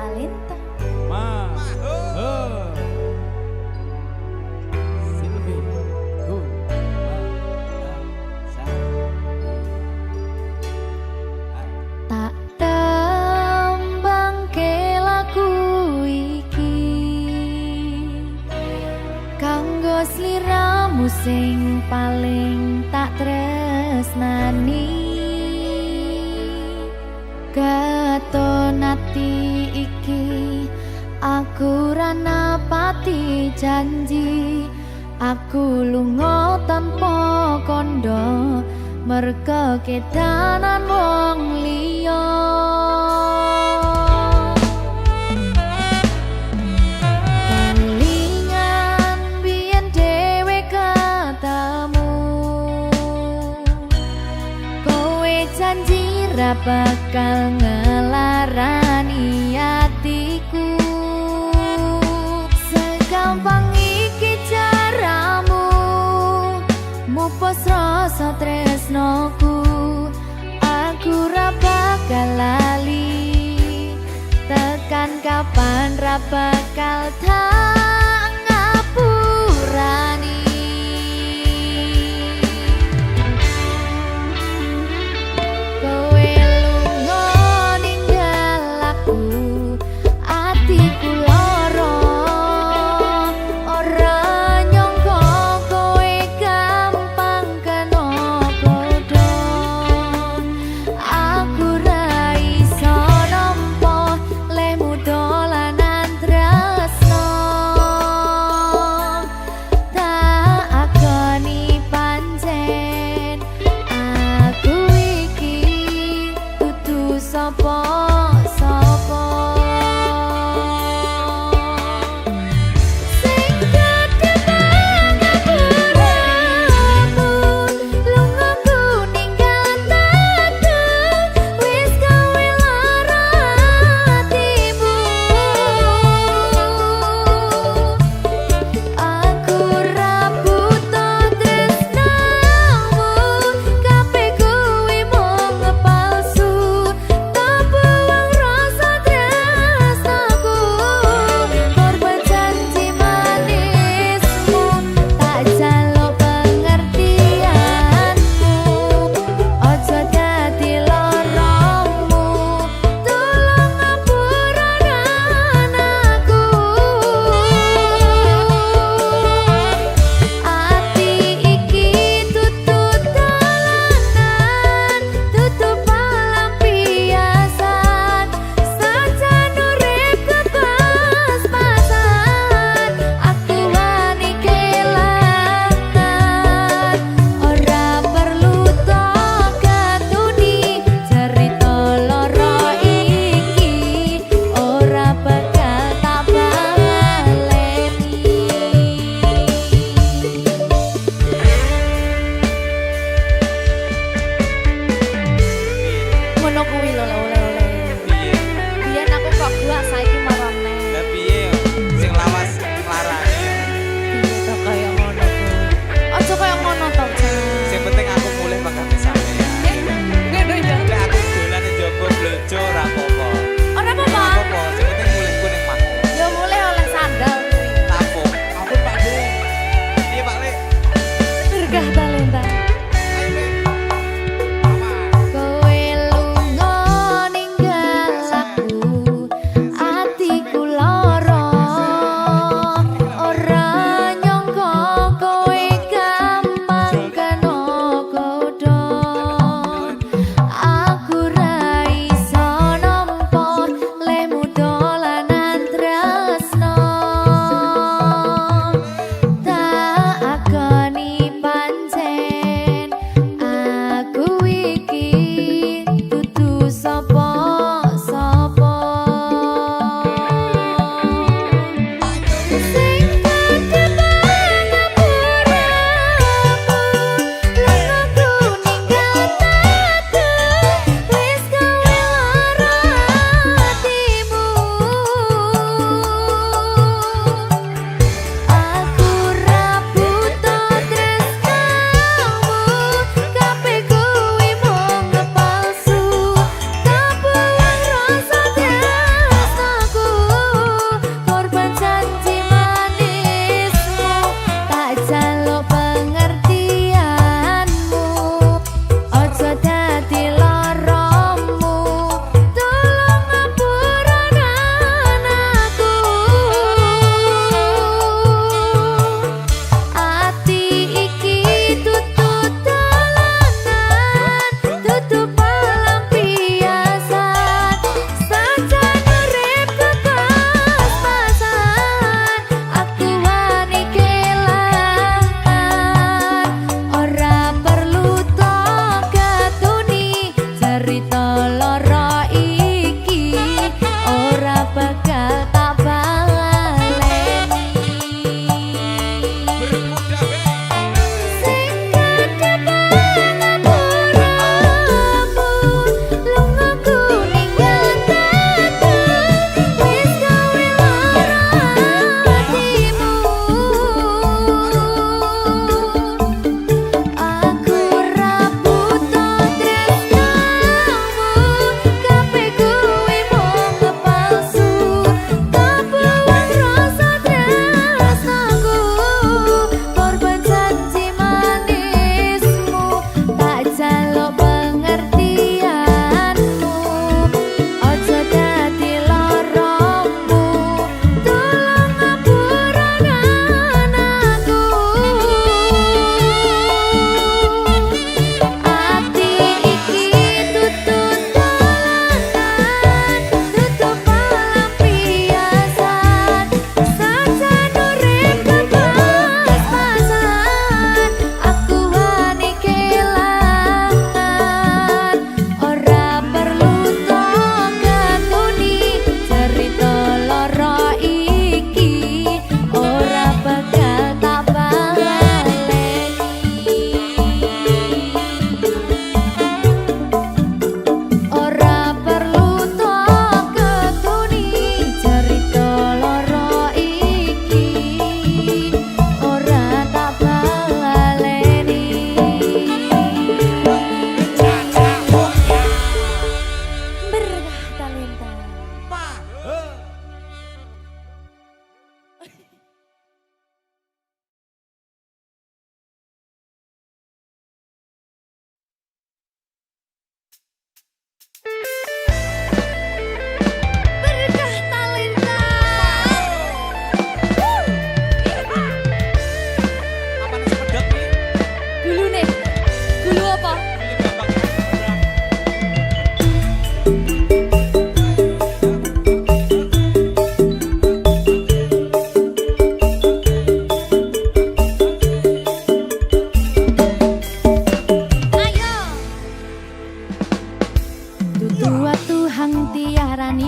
talenta. Silvi ku Tak tembangke lagu iki kanggo sliramu sing paling tak tresnani. Katon ati iki aku ra napati janji, aku lunga tanpa kondo merga kedanan wong liya. Kelingan biyen dhewe ketemu, kowe janji ra bakal ngelarani hatiku. Segampang iki caramu mupus rasa tresnoku, aku ra bakal lali, tekan kapan ra bakal tak ngapurani. Kowe lunga ninggal aku, atiku lara, ora nyangka kowe gampang kena godha. Aku ra iso nampa lehmu dolanan tresno.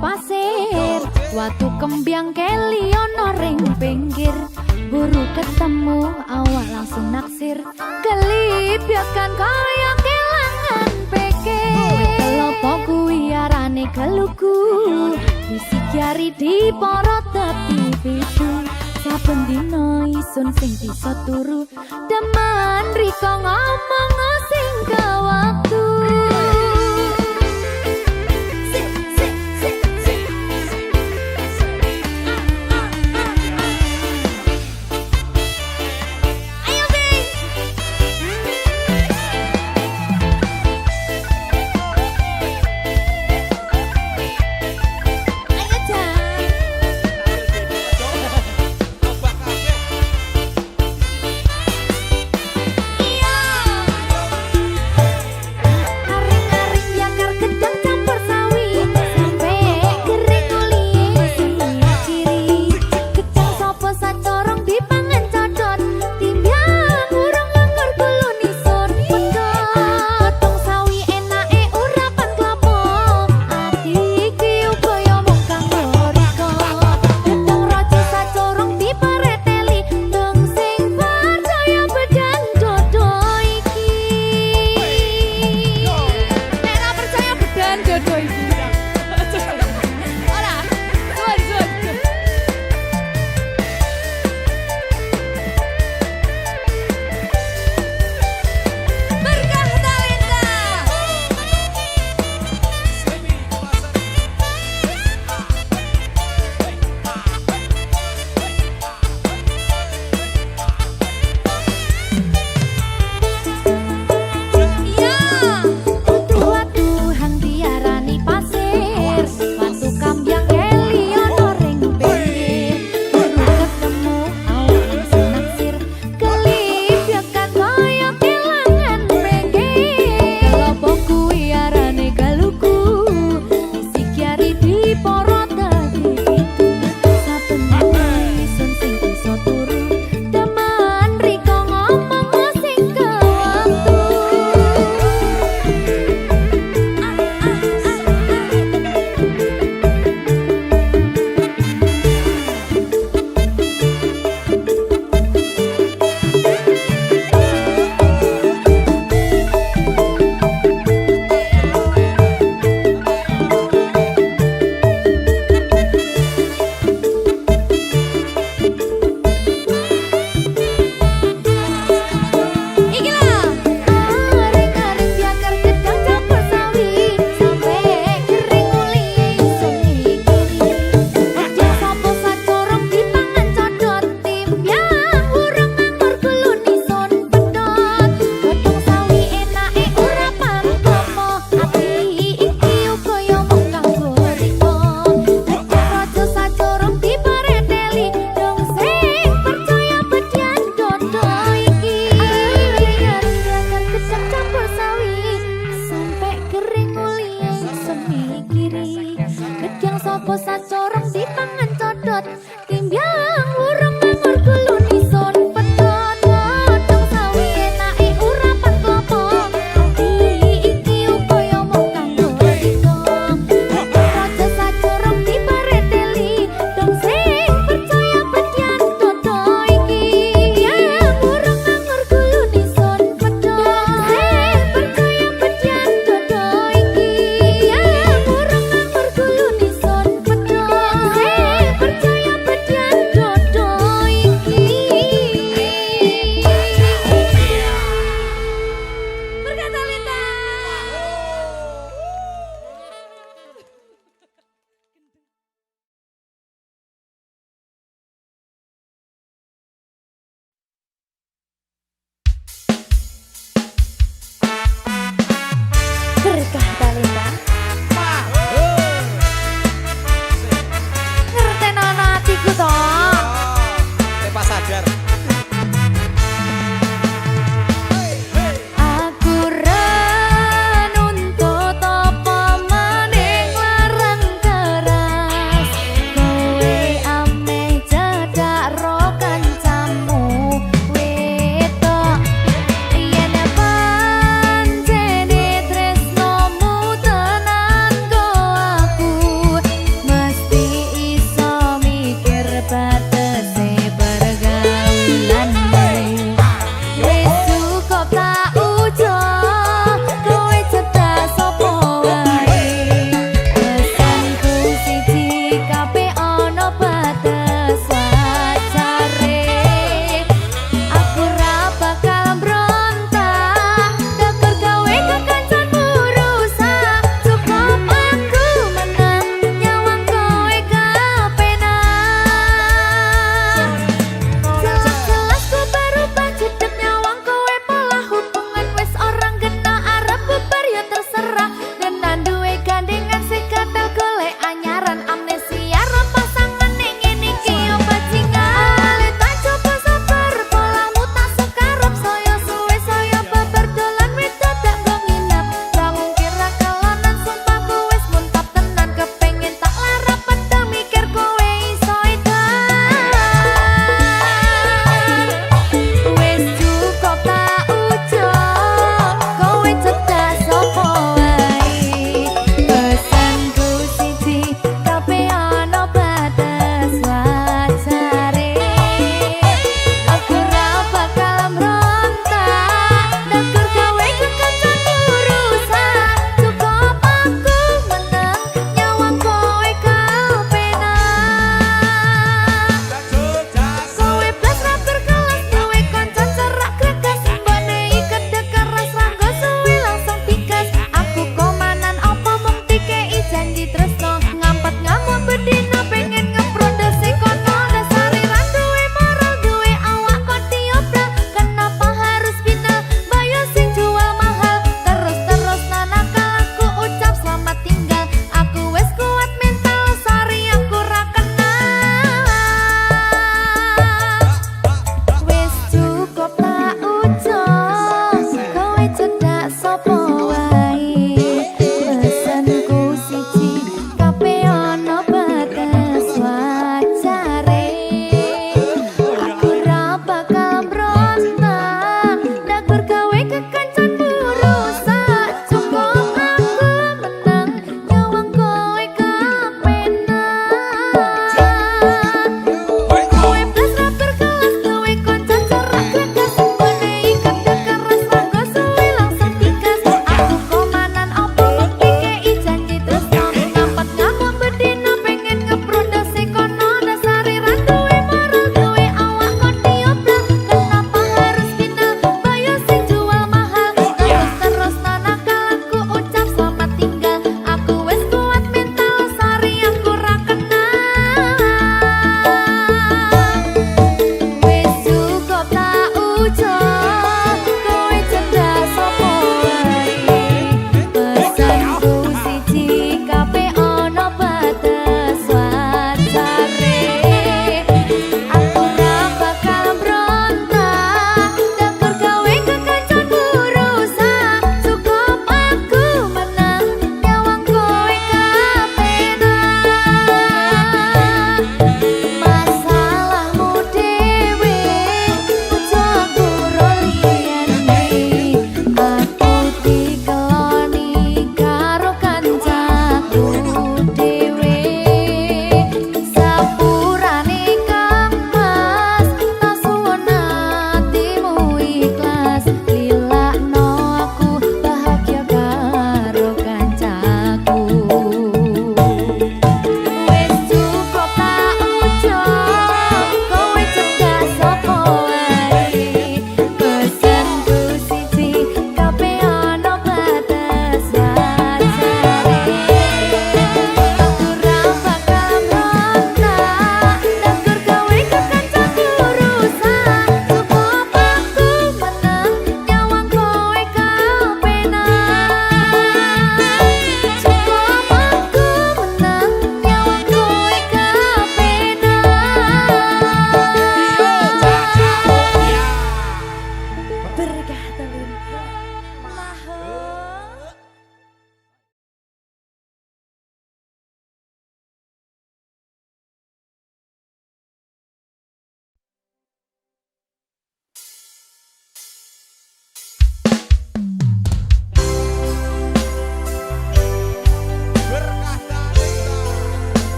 pasir. Watu kembyang keli ono ring pinggir. Buru ketemu awak langsung naksir. Kelipyakan kaya kelangan pikir. Kelopo kuwi arane keluku. Bisik jari di porot tepi pitu. Saben dina isun sing bisa turu. Demen riko ngomong sing ke waktu.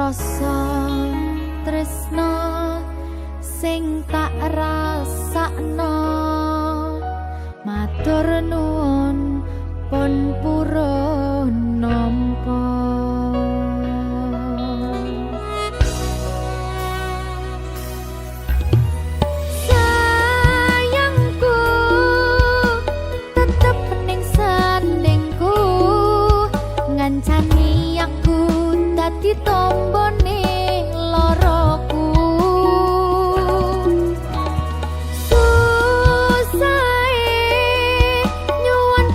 rasa tresno sing tak rasakno matur nuwun pun purun nampa sayangku tetep ning sandingku ngancani aku dadi tombone loroku susahe nyuwun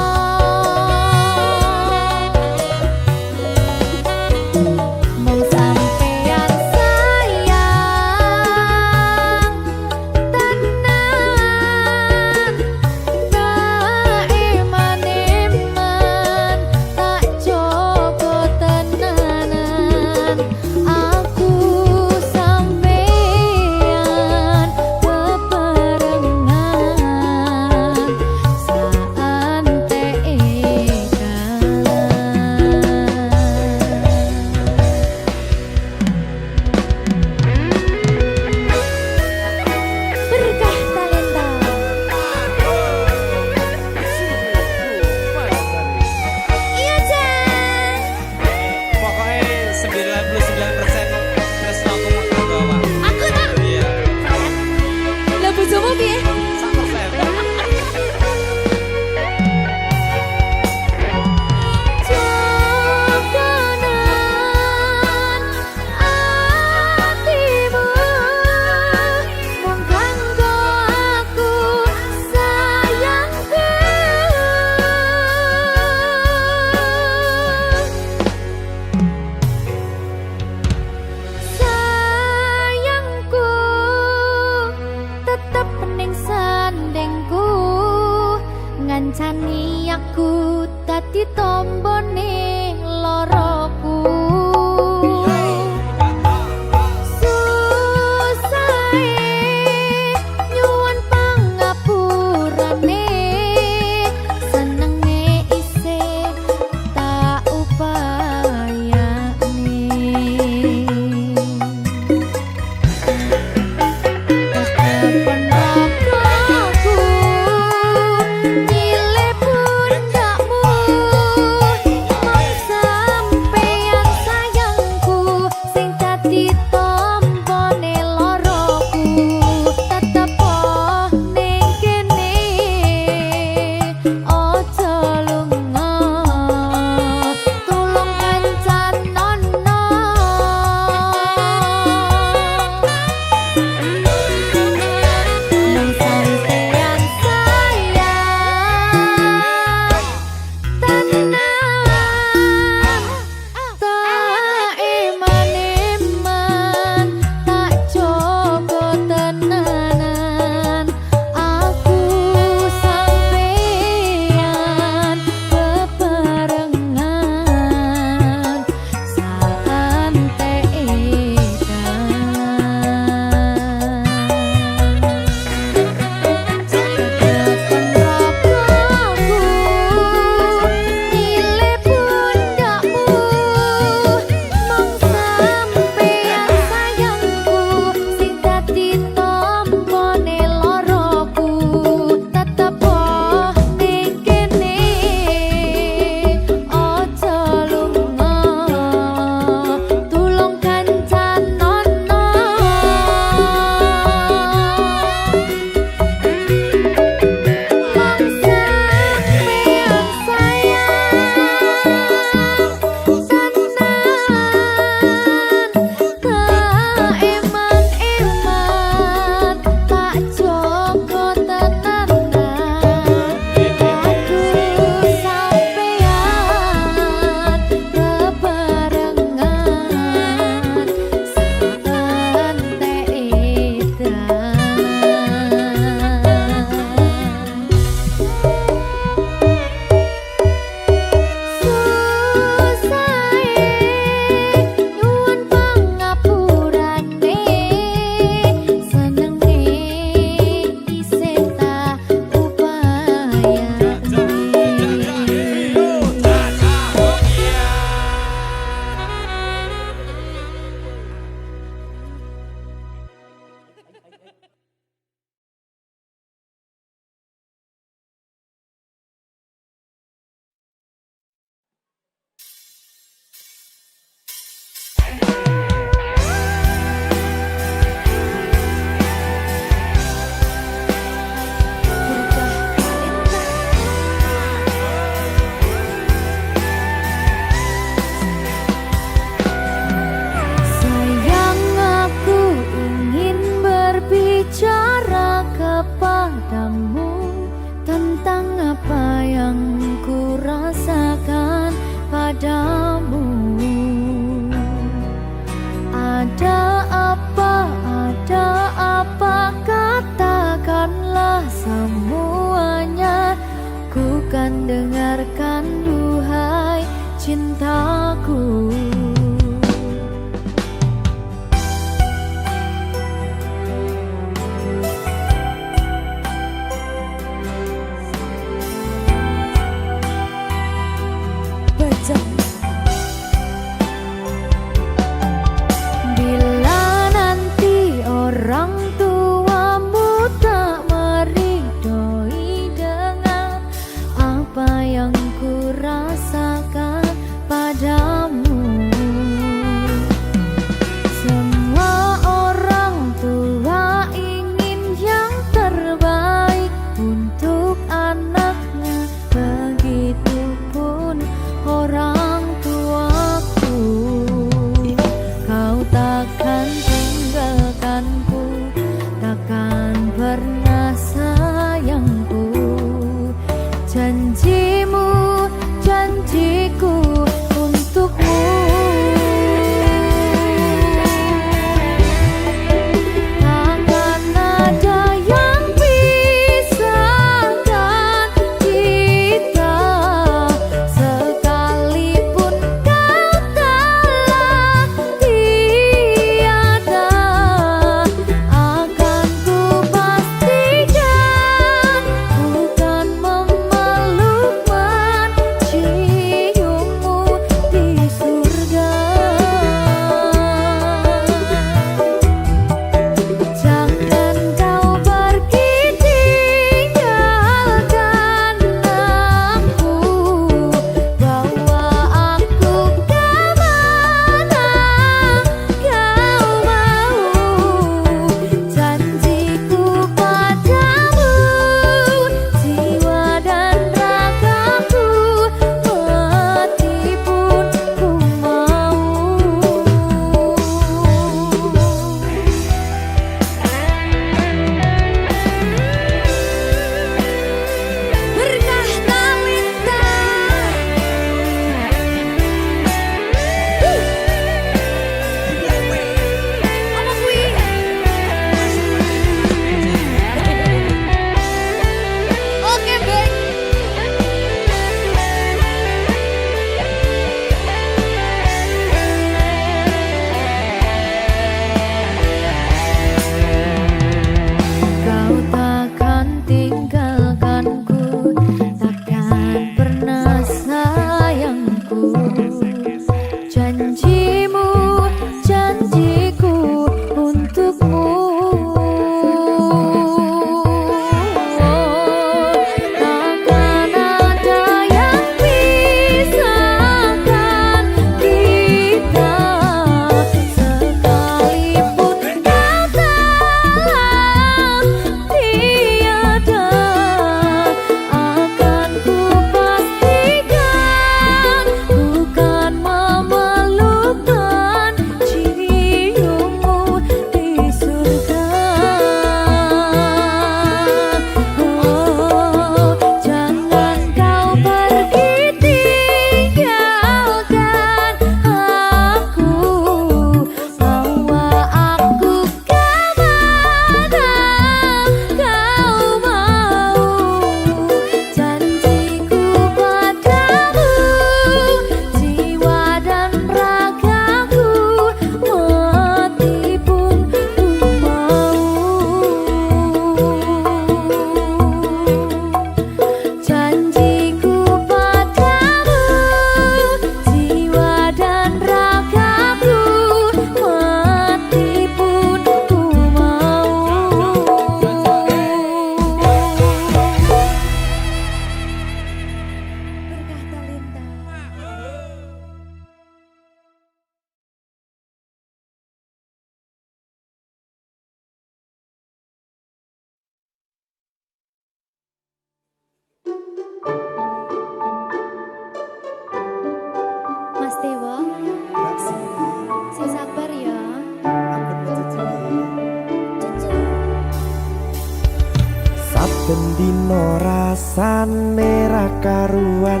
saben dina rasane ra karuan,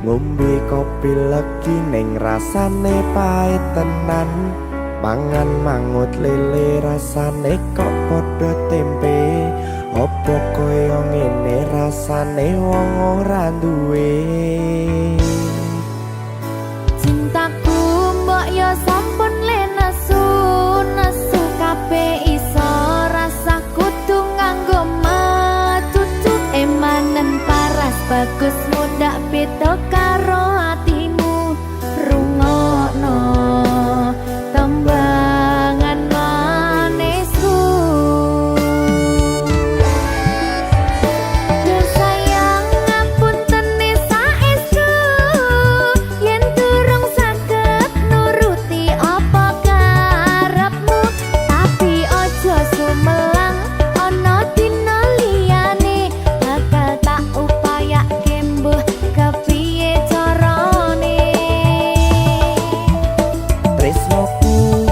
ngombe kopi legi ning rasane pahit tenan, mangan mangut lele rasane kok padha tempe, opo koyo ngene rasane wong ora duwe. Cintaku mbok yo sampun le nesu kabeh iso rasa kudu nganggo matutu emanen paras bagus mudak beda karo atimu rungokno tembangan manisku. Duh sayang ngapunten saestu yen durung saged nuruti apa karepmu, tapi ojo sumelang ana dina liyane bakal tak upayake mbuh kepiye carane. Tresnoku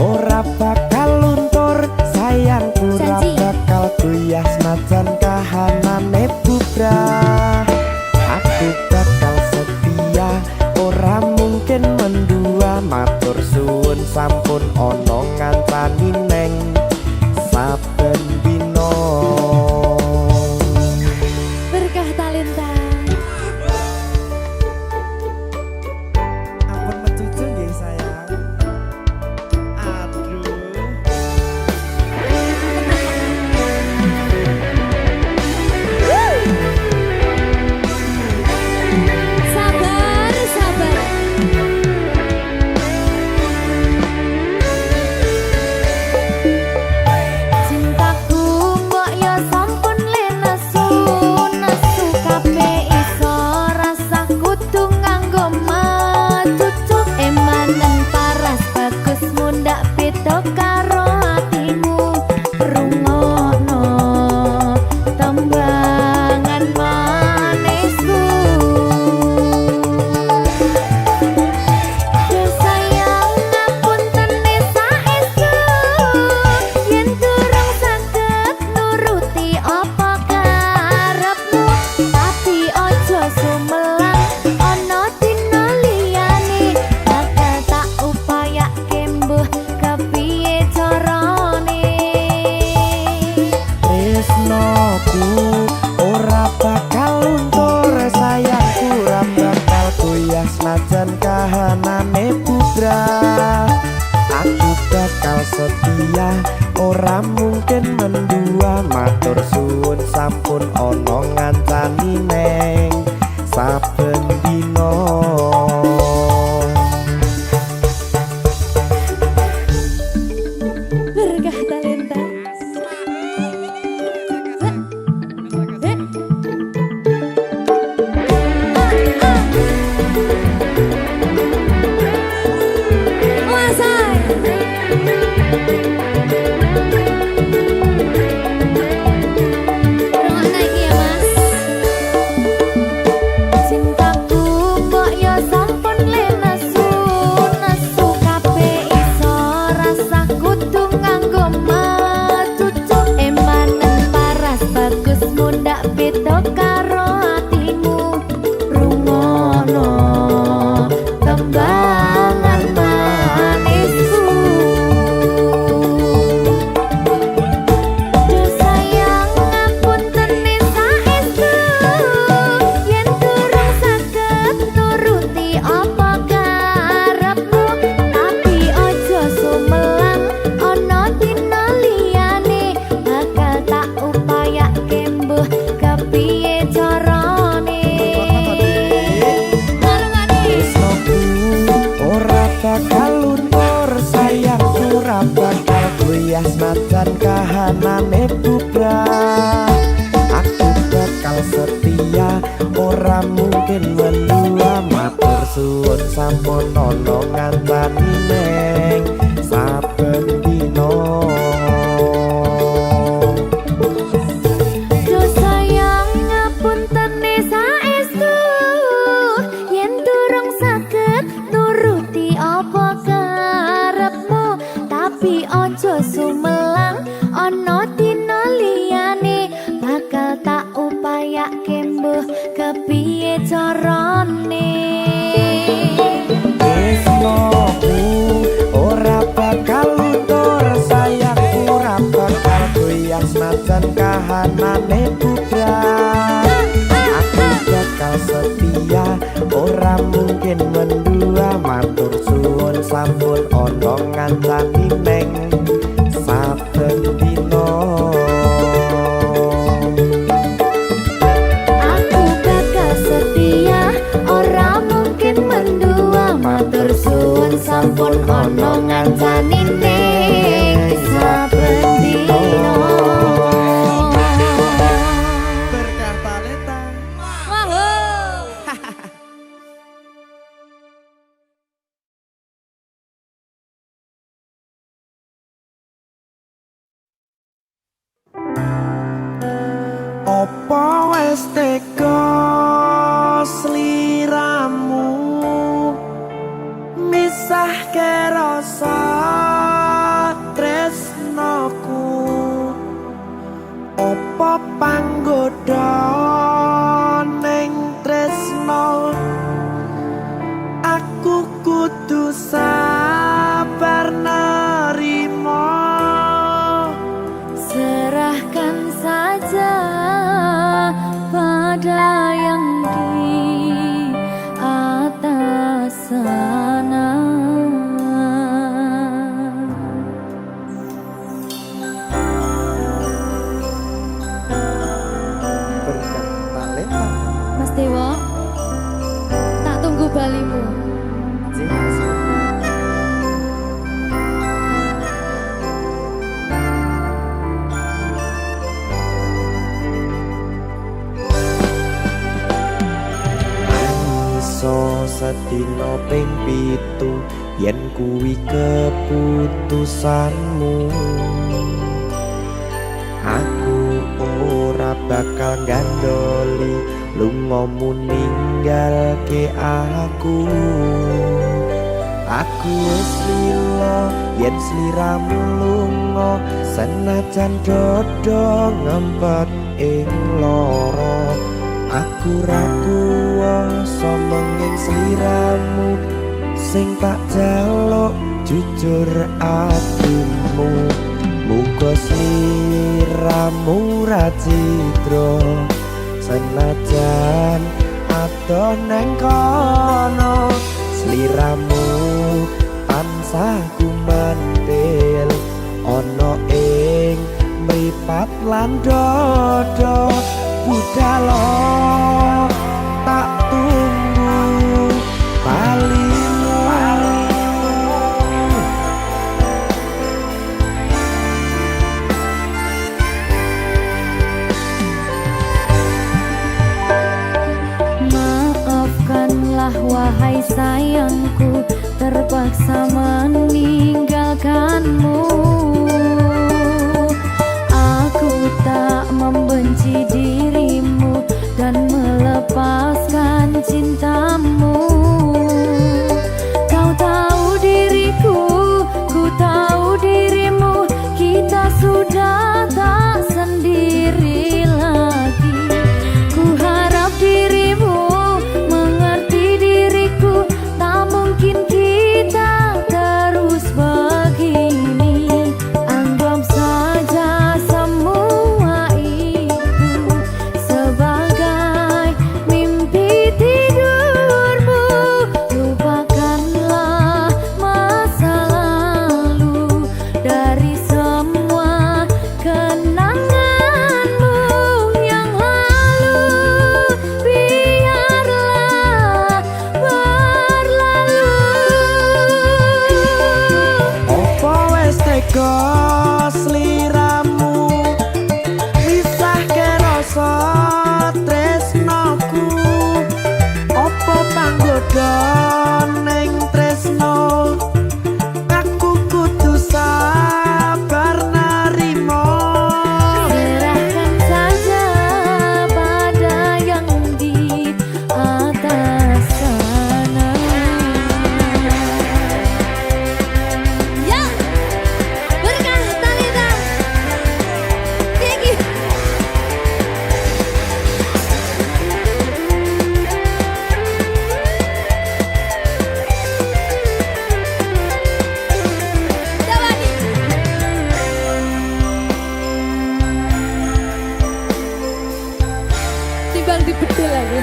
ora bakal luntur, sayangku ora Janji. bakal goyah senajan kahanane bubrah. Aku bakal setia, ora mungkin mendua, matur suwun sampun ana ngancani neng saben dina. Berkah talenta. Ampun mecucu nggih sayang. Aduh. Sabar, sabar. Cintaku mbok yo sampun le nesu kabeh iso rasa kudu nganggo matutu emanen paras bagus mundak beda karo atimu rungokno tembangan manisku. Duh sayang ngapunten saestu yen durung saged nuruti apa karepmu, tapi ojo sumelang ana dina liyane bakal tak upayake mbuh kepiye carane. Tresnoku ora bakal luntur, sayangku ora bakal goyah senajan kahanane bubrah. Aku bakal setia, ora mungkin mendua, matur suwun sampun ana ngancani neng saben dina. Berkah talenta. Cintaku mbok yo sampun le nesu kabeh iso rasa kudu nganggo matutu emanen paras bagus mundak beda karo atimu rungokno tembangan manisku. Duh sayang ngapunten saestu yen durung saged nuruti apa karepmu, tapi ojo sumelang ana dina liyane bakal tak upayake mbuh kepiye carane. Marungane Tresnoku ora bakal luntur, sayangku ora bakal goyah senajan kahanane bubrah. Aku bakal setia, ora mungkin mendua, matur suwun sampun ana ngancani neng saben dina. Duh sayang ngapunten saestu yen durung saged nuruti apa karepmu, tapi ojo sumelang ana dina liyane bakal mungkin mendua matur suwun sampun ana ngancani neng saben dina. Aku bakal setia, ora mungkin mendua matur suwun sampun ana ngancani ning saben dina. Berkah talenta. Opo wis tega sliramu misahke rasa tresnoku. Opo panggoda ning tresno aku kudu sabar nerima. Serahkan saja pada yang di atas sana. Berkah talenta. Mas Dewa, tak tunggu balimu. Sedina ping 7 yen kuwi keputusanmu, aku ora bakal gandoli lungamu ninggalke aku. Aku wis lila yen sliramu lunga senajan dodo ngempet ing lara. Aku ra kuwasa menging sliramu sing tak jaluk jujur atimu. Muga sliramu ra cidra senajan adoh neng kono. Sliramu tansah gumantil ana ing mripat lan dodo. Budalo tak tunggu balimu. Maafkanlah wahai sayangku, terpaksa meninggalkanmu. Aku tak membenci dirimu dan melepaskan cintamu. Kau tahu diriku, ku tahu dirimu, kita sudah tak sendiri lagi. Ku harap dirimu mengerti diriku, tak mungkin kita terus begini. Anggap saja semua itu sebagai mimpi tidurmu. Lupakanlah masa lalu dari semua kenanganmu yang lalu. Biarlah berlalu. Opo wis tega sliramu misahke rasa tresnoku. Opo panggoda ning tresno aku kudu sabar nerima. Serahkan saja pada yang di atas sana. Ya, berkah talenta. Tinggi. Jawani. Timbang dibedil lagi.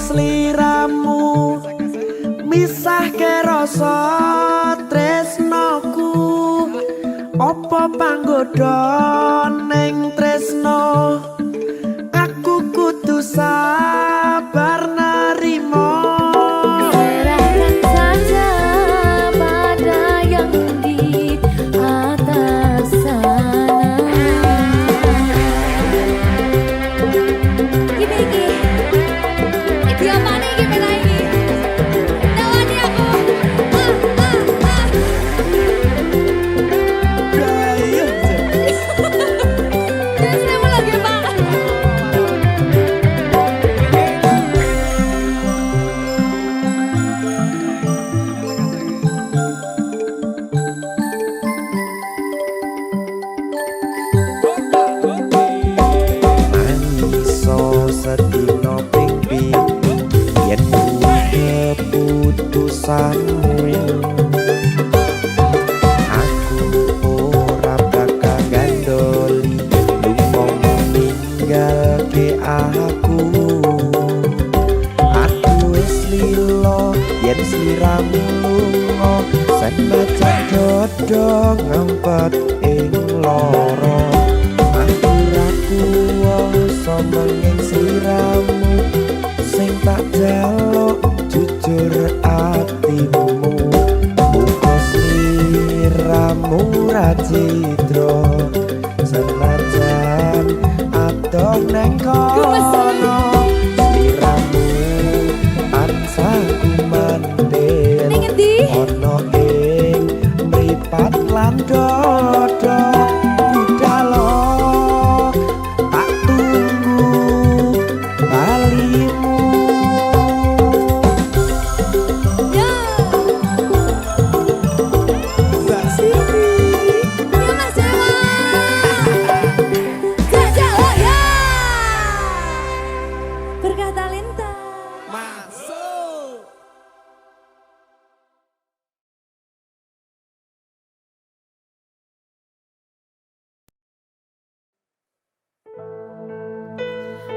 sliramu misahke rasa tresnoku apa panggoda ning tresno aku kudu sabar narimo serahkan saja pada yang di atas sana. Iki apa nih iki pena iki? Tawani aku. Ayo. Terus saya mau lagi Pak. Iso sedino ping pitu yen keputusanmu aku ora bakal gandoli lunga ninggalke aku wis lilo yen sliramu lunga senajan dodo ngempet ing loro aku ra kuwasa menging sliramu sing tak jaluk jujur atimu muga sliramu ra cidra senajan adoh neng kono sliramu tansah kumandel Ning endi? ono ing mripat lan dodo budalo tak tunggu balimu Ya. Mbak Siti. Ya Mas Dewa. Gajah Hoya. Berkah talenta. Masuk.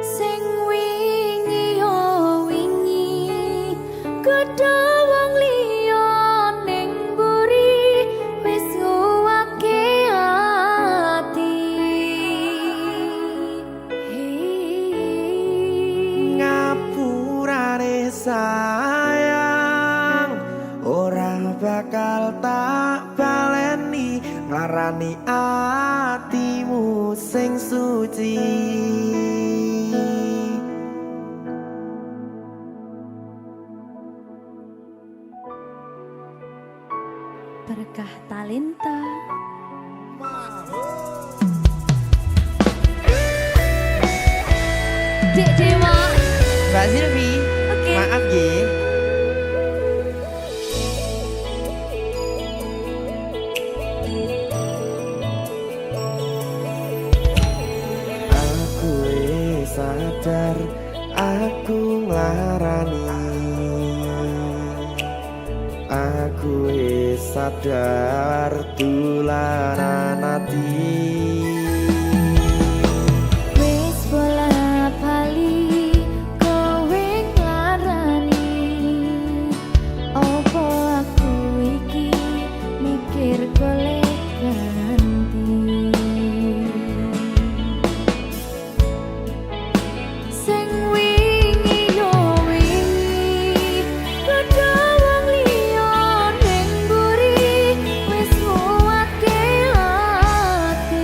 Sing wingi yo wingi gedhe wong liya ning mburi wis nguwake ati ngapurane sayang ora bakal tak baleni ngarani atimu sing suci berkah talenta. Dek Dewa. Mbak Silvi. Oke. Maaf ye. aku wis sadar aku nglarani aku wis sadar tularan ati Wis bola bali kowe nglarani opo aku iki mikir golek ganti sing wingi yo wingi gedhe wong liya ning mburi wis nguwatke ati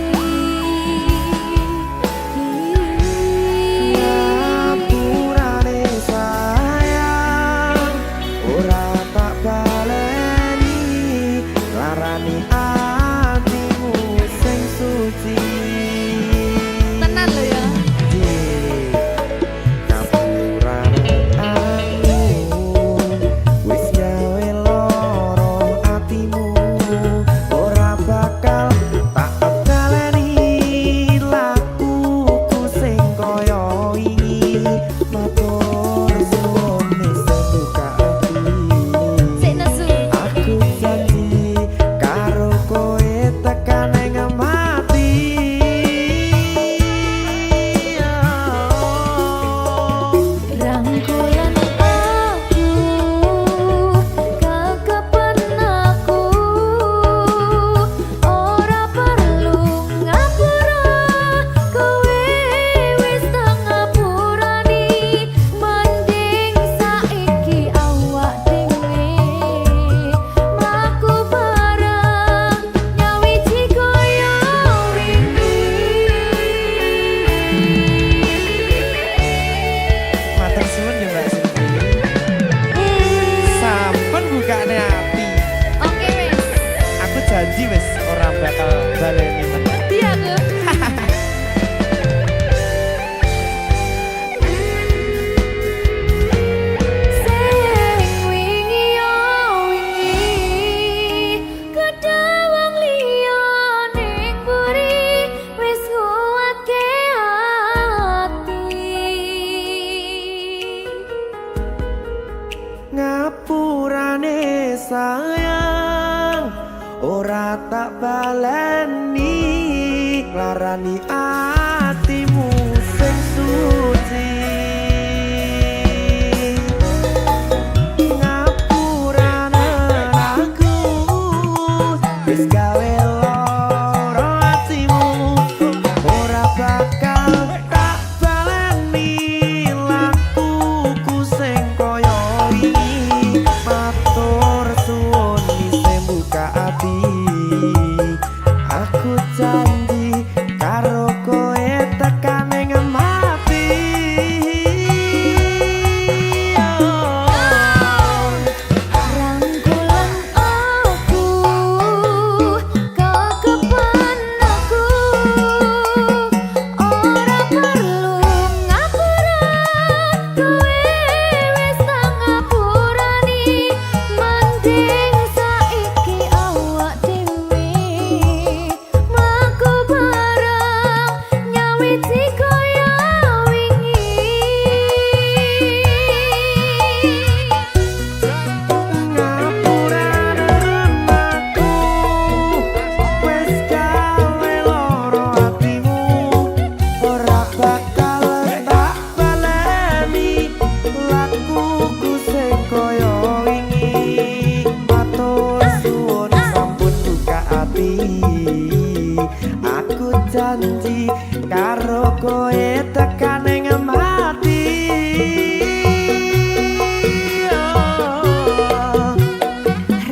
janji karo koe tekan ing mati.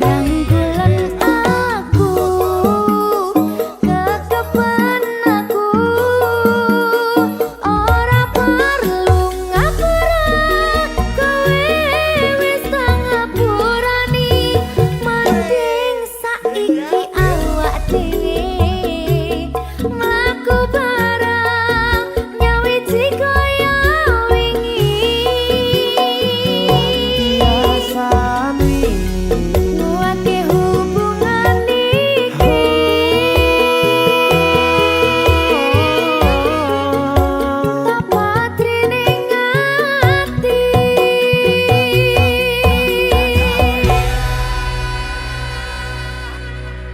Rangkulan aku, kekepan aku, ora perlu ngapura, kowe wis tak ngapurani, mending saiki awak dhewe mlaku bareng nyawiji kaya wingi. Biasane Nguatke hubungan iki, tak patri ning ati.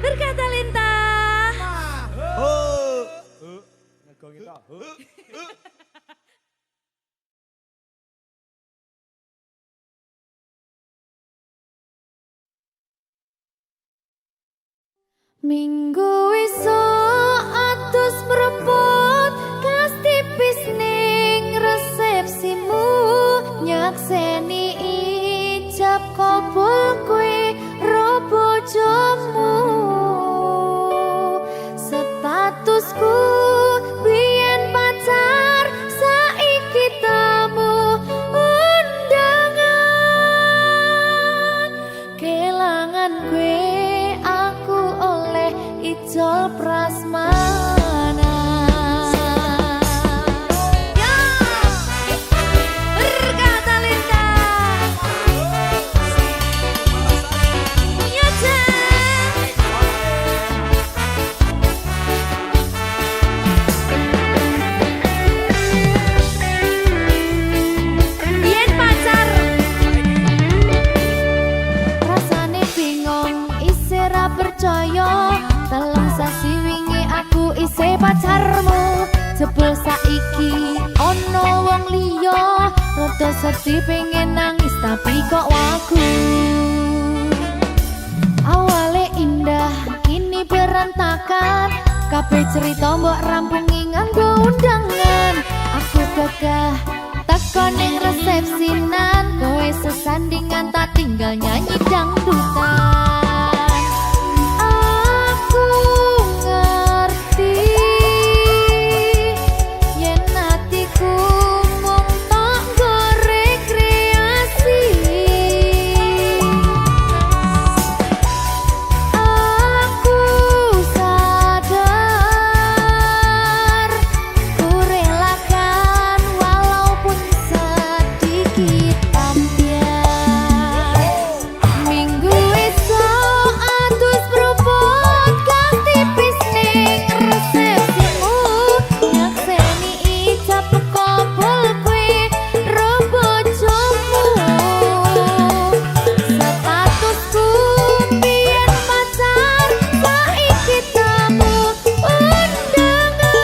Berkata Lintang. Ngegong itu. Minggu esuk atus mrepot kas tipis ning resepsimu, nyakseni ijab kabul kowe ro bojomu. Statusku biyen pacar, saiki tamu undangan. Kelangan kowe aku oleh ijol prasmanan. Ya, berkata Lintang. Ya, Jeng. Biyen pacar, rasane bingung, isih ra percaya. Telung sasi wingi aku isih pacarmu, jebul saiki ono wong liya. Rada sedih pengen nangis tapi kok wagu. Awale indah kini berantakan, kabeh cerita mbok rampungi nganggo undangan. Aku gagah teko ning resepsinan, kowe sesandingan tak tinggal nyanyi dangdutan. Aku ngerti yen atiku mung tok nggo rekreasi. Aku sadar ku relakan walaupun sedikit ambiar. Minggu esuk atus propot kas tipis ning resepsimu, nyakseni ijab kabul kowe ro bojomu. Statusku biyen pacar, saiki tamu undangan.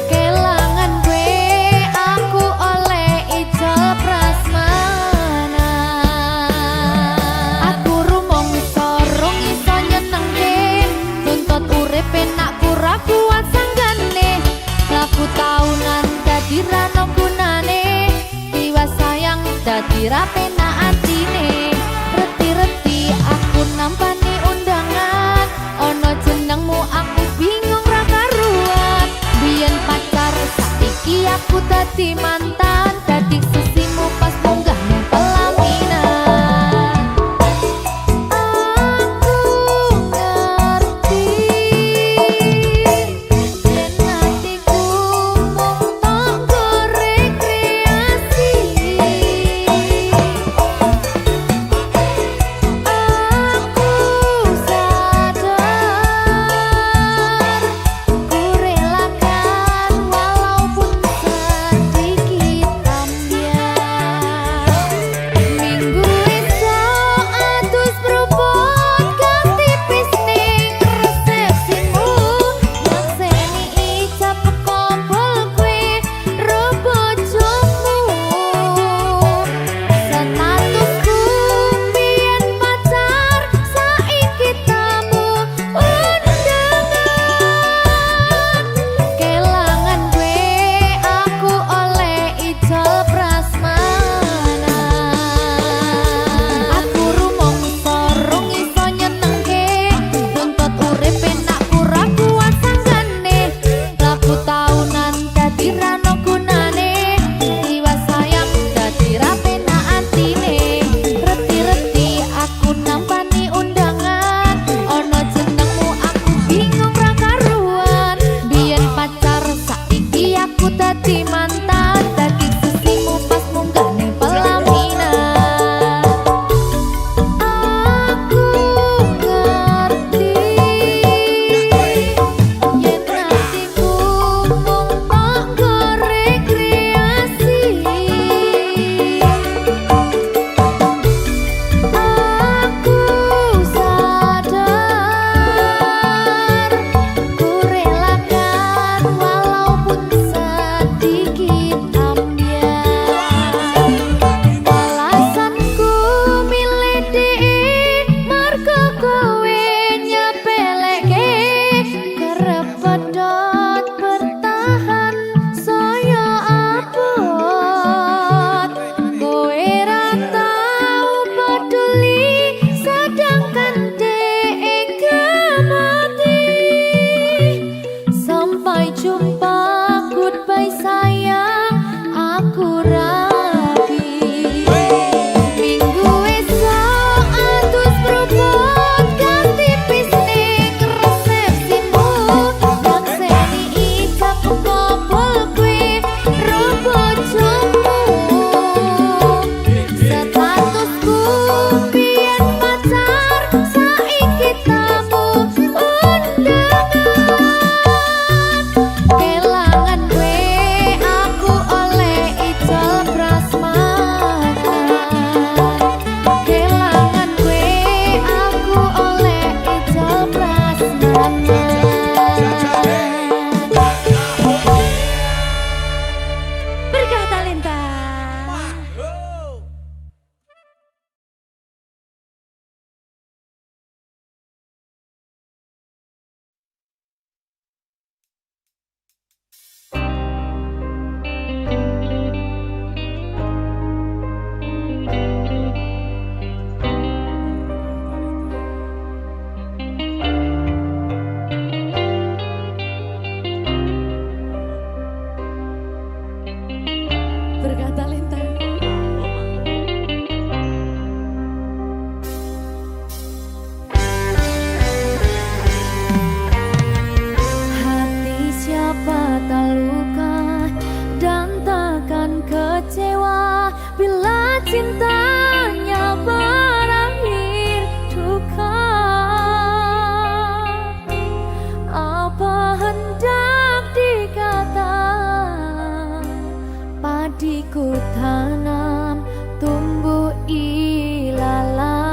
Kelangan kowe aku oleh ijol prasmanan. Aku rumong sorong iso nyenengke, tuntut urip enak ora kuat sanggane. Laku taunan dadi ra ono gunane, tiwas sayang dadi ra penak atine. Reti-reti aku nampani undangan, ono jenengmu aku bingung ra karuan. Biyen pacar, saiki aku dadi mantan, dadi sesimu pas munggah ning pelaminan. Aku ngerti yen atiku mung tok nggo rekreasi. Aku sadar ku relakan lupa goodbye sayang, aku rapi. Minggu esok atus propon ganti pisnik resepsimu. Ngakseni ijab kabul kue robo jomu. Statusku biyen pacar, saiki tamu undangan. Kelangan kue aku oleh ijol prasmanan. Kelangan kue aku oleh ijol prasmanan. Berkah talenta. Berkah talenta. Hati siapa tak luka dan takkan kecewa bila cintanya berakhir duka. Apa hendak dikata, padiku tanam tumbuh ilalang.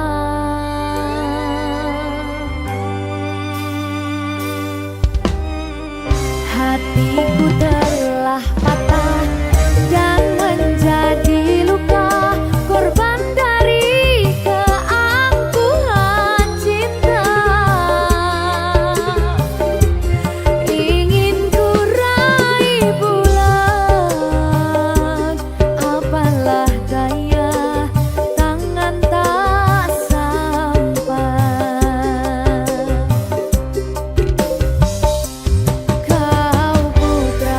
Hatiku telah patah dan menjadi luka, korban dari keangkuhan cinta. Ingin ku raih bulan, apalah daya tangan tak sampai. Kau putra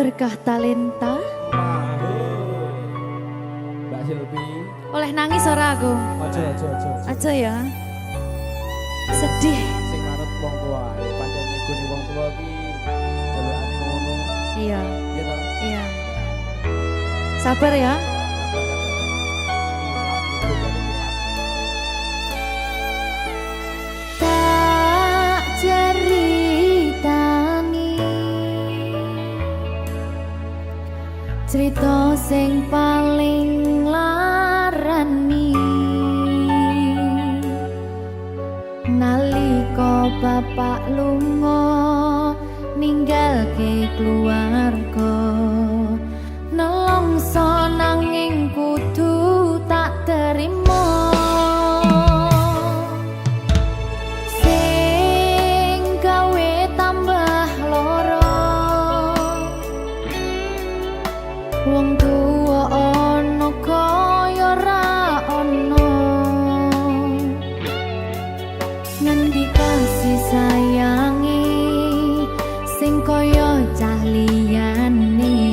berkah talenta. Mbak Silvi. Oleh nangis ora aku? Aja. Aja ya. Sedih. Sing manut wong tua. Pancen ngikuni wong tua ki jelukane ngono. Iya, Iya toh? iya. Sabar ya. Tak ceritani cerita sing paling larani nalika bapak lunga ninggalke keluarga nelongso nanging kudu tak terima sing gawe tambah loro wong tuwa ana kaya ra ana ngendi kasih sayangi sing kaya cah liyane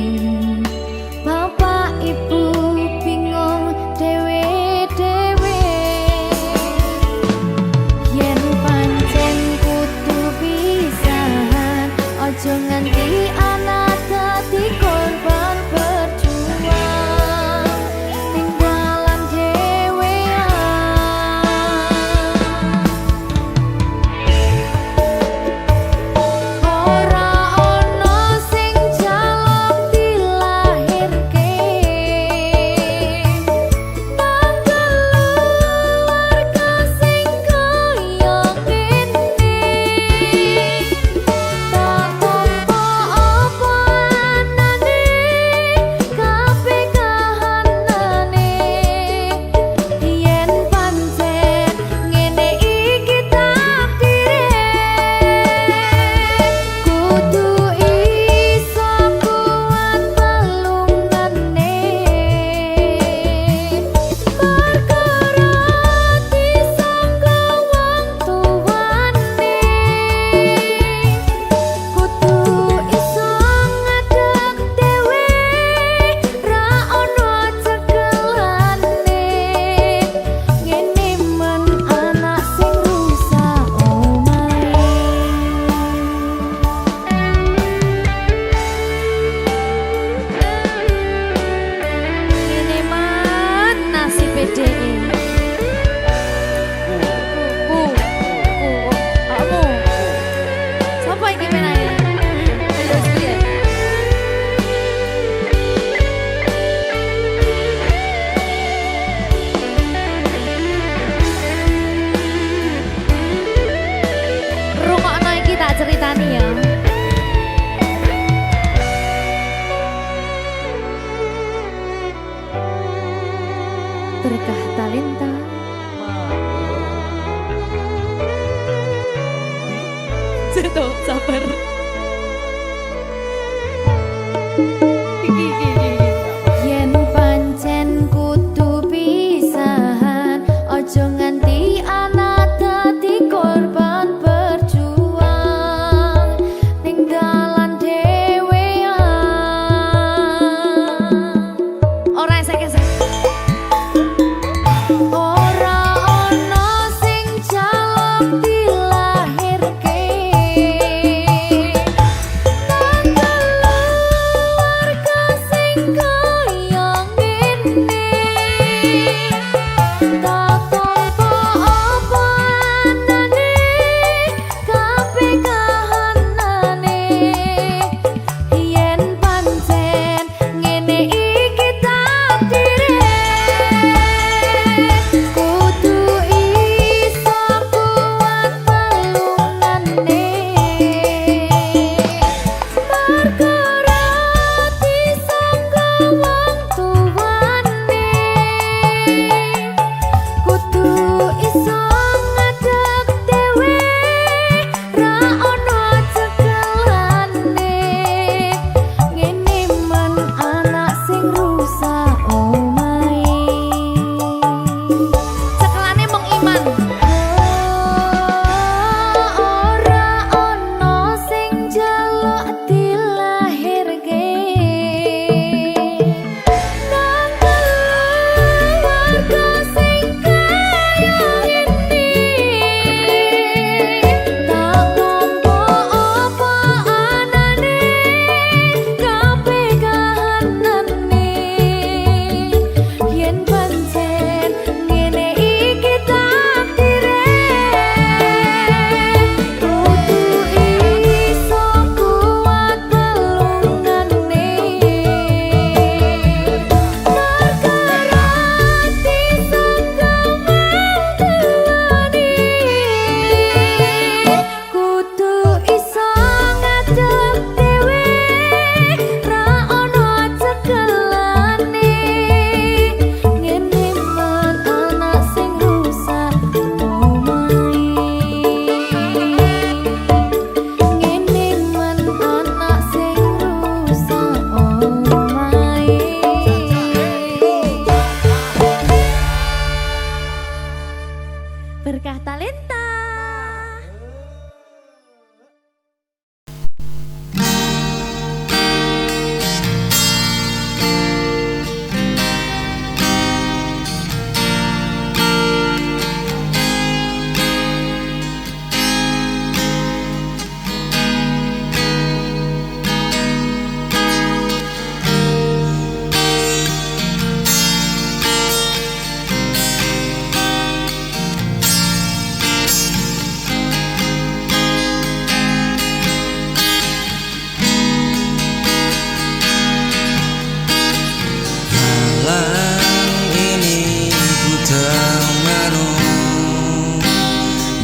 Berkah Talenta.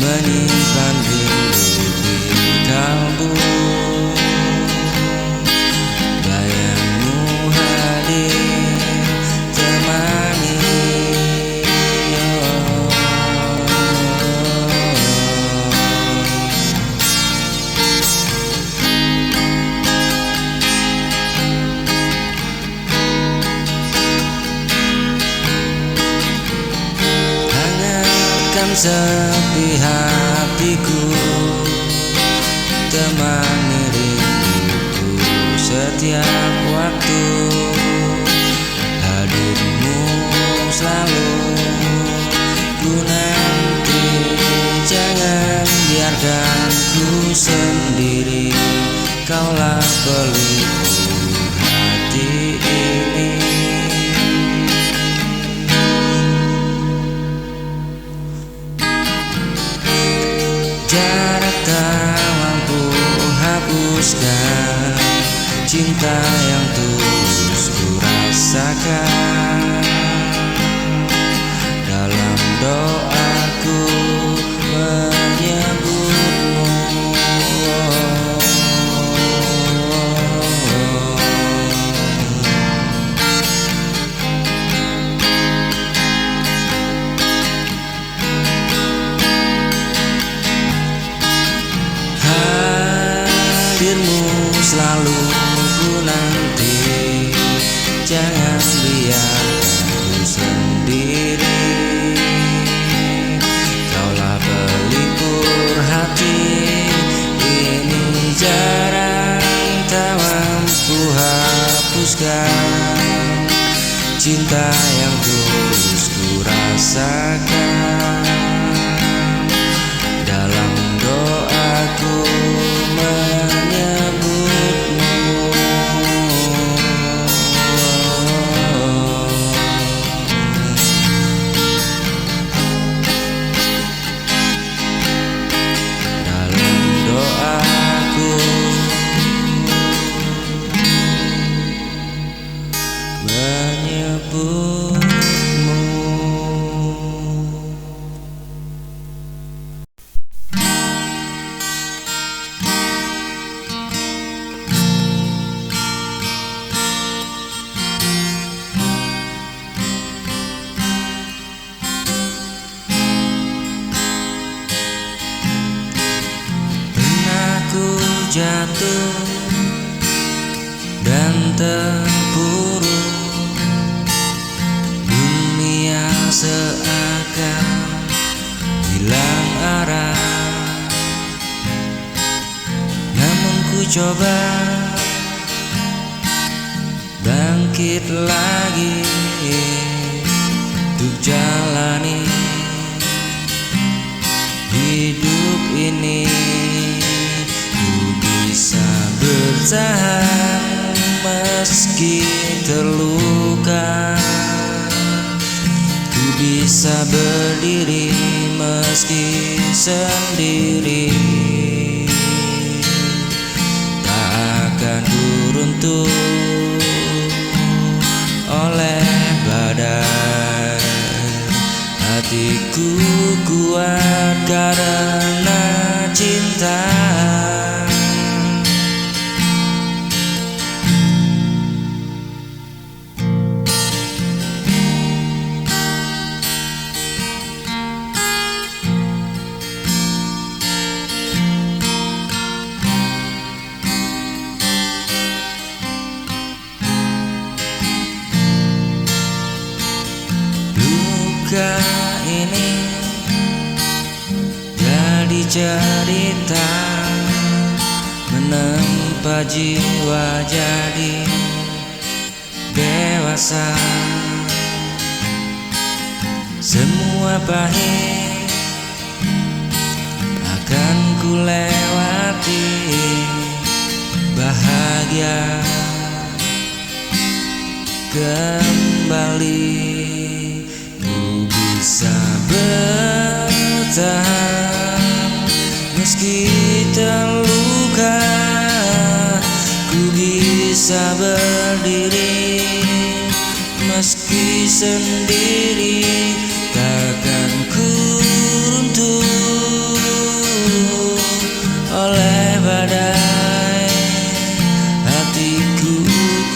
Menyimpan rindu di kalbu, bayangmu hadir temani. Hangatkan sepi hatiku, temani rinduku setiap waktu. Hadirmu selalu ku nanti, jangan biarkan ku sendiri. Kaulah pelipur hati ini. Jarak tak mampu hapuskan cinta yang tulus ku rasakan. Dalam doaku menyebutmu, hadirmu selalu ku nanti, jangan biarkan ku sendiri. Kaulah pelipur hati ini, jarang tak mampu hapuskan cinta yang tulus ku rasakan. Dalam doaku menyebutmu, dalam doaku menyebutmu. Jatuh dan terpuruk, dunia seakan hilang arah. Namun ku coba bangkit lagi untuk jalani hidup ini. Bisa bertahan meski terluka, ku bisa berdiri meski sendiri. Tak akan ku runtuh oleh badai, hatiku kuat karena cinta. Duka ini cerita menempa jiwa jadi dewasa. Semua pahit akan ku lewati, bahagia kembali. Ku bisa bertahan meski terluka, ku bisa berdiri meski sendiri. Takkan ku runtuh oleh badai, hatiku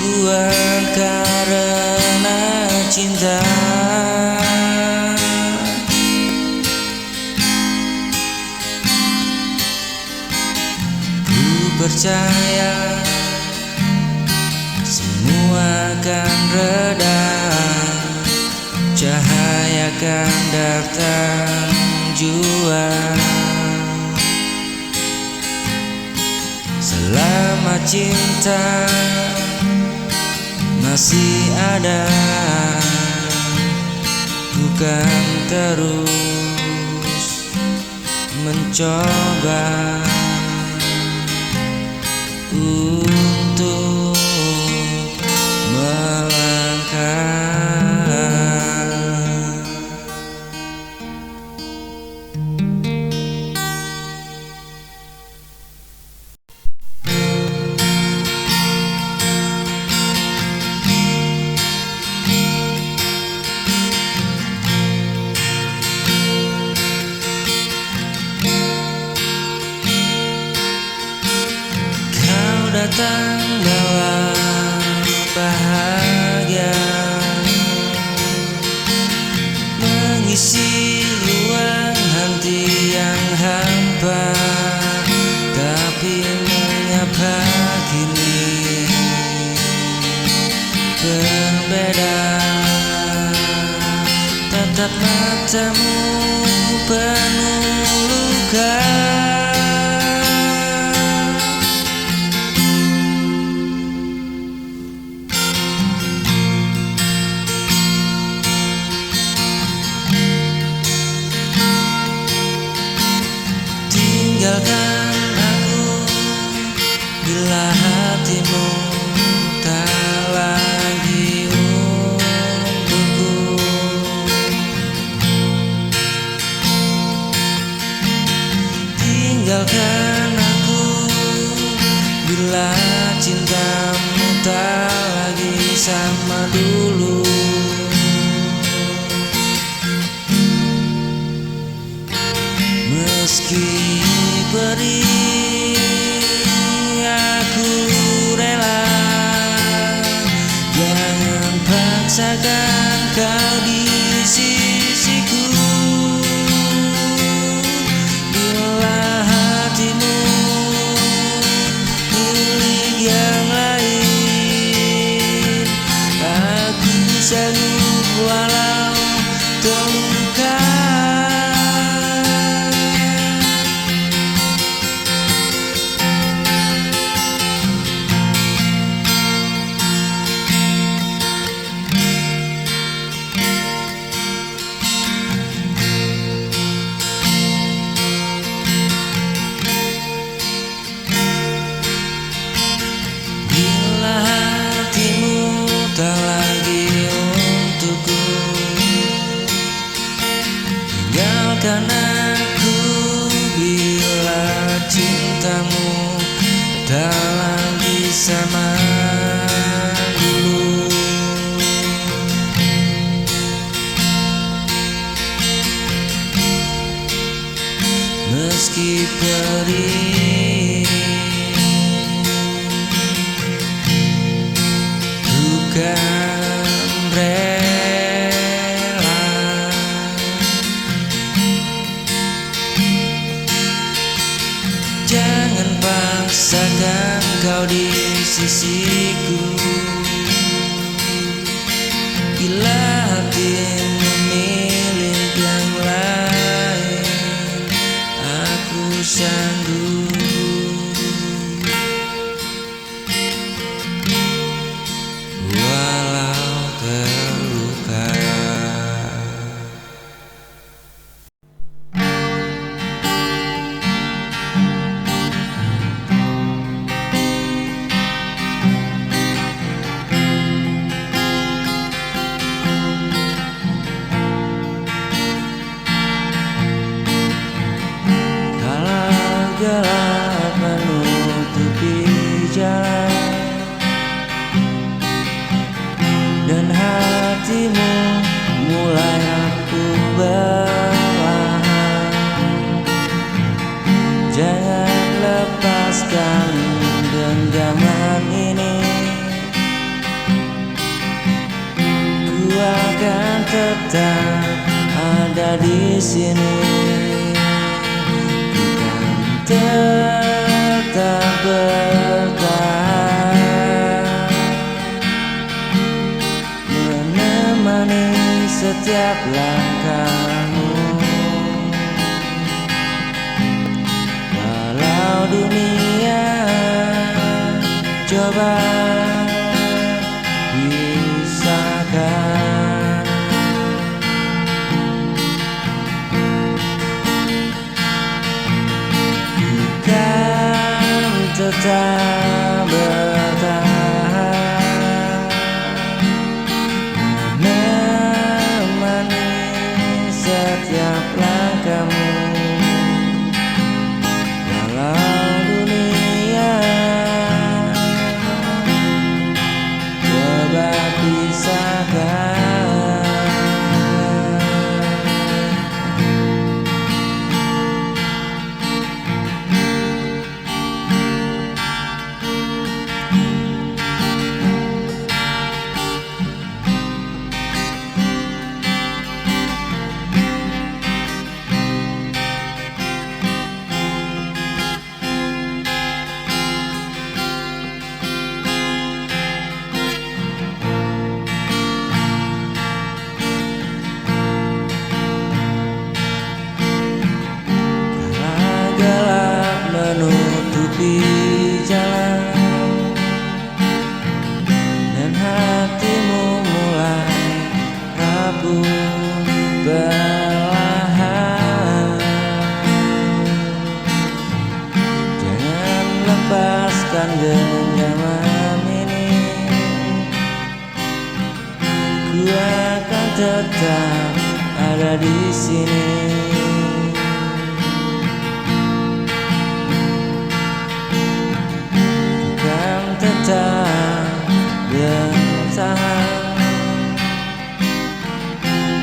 kuat karena cinta. Ku percaya semua akan reda, cahaya akan datang jua. Selama cinta masih ada, ku kan terus mencoba untuk melangkah. Datang bawa bahagia, mengisi ruang hati yang hampa. Tapi mengapa kini berbeda? Tatap matamu penuh luka. Tinggalkan aku bila hatimu tak lagi untukku. Tinggalkan aku bila cintamu tak lagi sama dulu. Meski perih aku rela, jangan paksakan kau di sisiku. Bila hatimu milik yang lain, aku sanggup walau terluka. Tak lagi untukku, tinggalkan aku bila cintamu tak lagi sama dulu. Meski perih bukan rela, jangan paksakan kau di sisiku. Bila hatimu milik yang lain, aku sanggup, walau terluka. Gelap menutupi jalan dan hatimu mulai aku berlahan. Jangan lepaskan genggaman ini, ku akan tetap ada di sini. Tetap bertahan, menemani setiap langkahmu. Walau dunia coba pisahkan, tetap bertahan, menemani setiap langkahmu. Walau dunia coba pisahkan, gelap menutupi jalan dan hatimu mulai rapuh perlahan. Jangan lepaskan genggaman ini, ku akan tetap ada di sini. Tetap bertahan,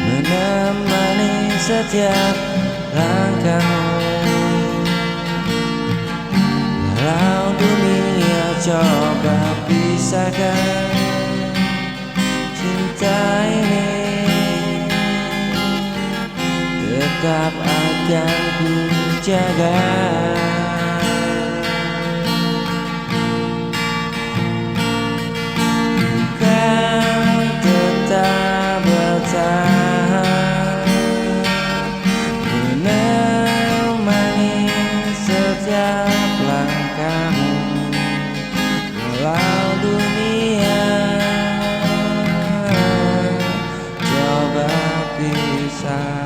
menemani setiap langkahmu. Walau dunia coba pisahkan, cinta ini tetap akan ku jaga. Tetap bertahan, menemani setiap langkahmu. Walau dunia coba pisahkan.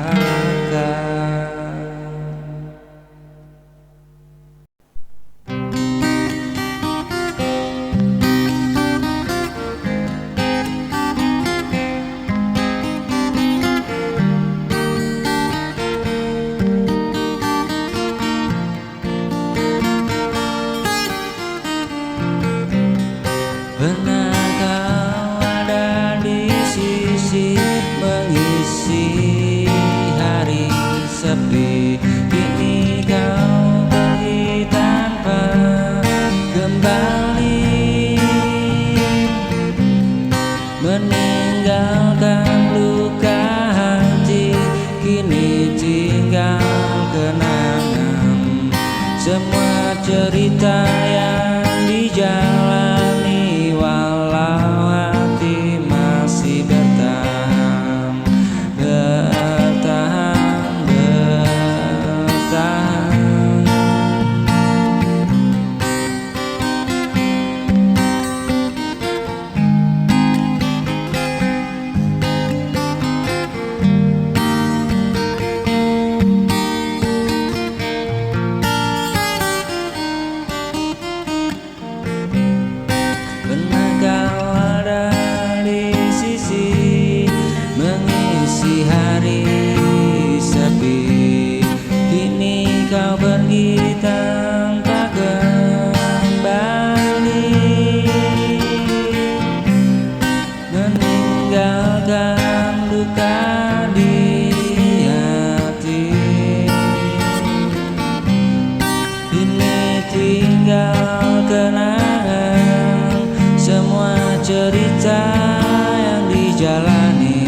Pernah kau ada di sisi, mengisi hari sepi. Kini kau pergi tanpa kembali, meninggalkan luka hati. Kini tinggal kenangan semua cerita yang dijalani, walau hati masih bertahan, bertahan, bertahan. kau pergi tanpa kembali, meninggalkan luka di hati. Ini tinggal kenangan, semua cerita yang dijalani.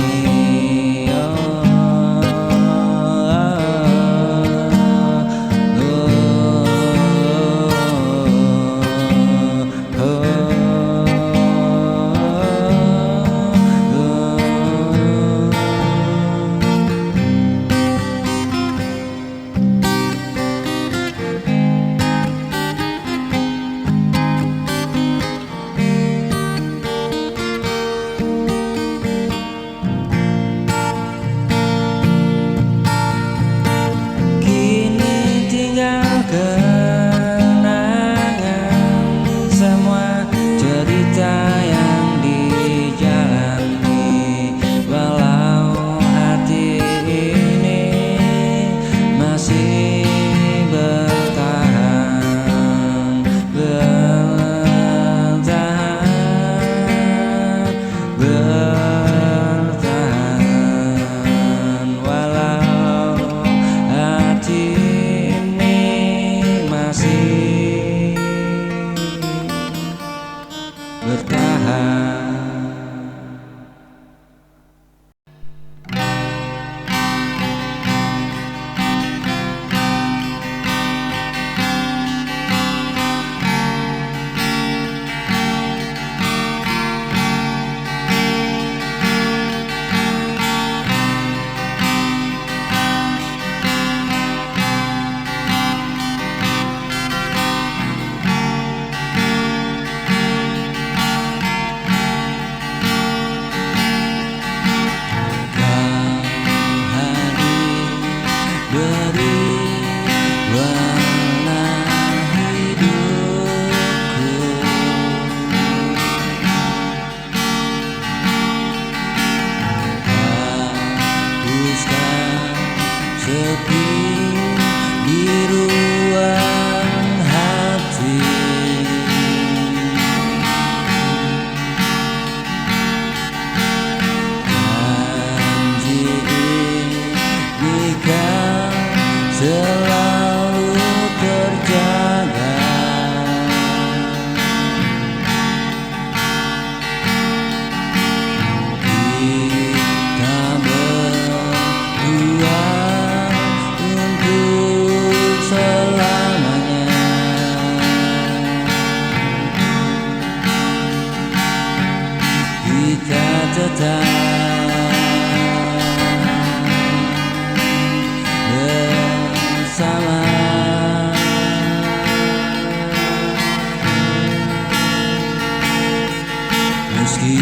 Meski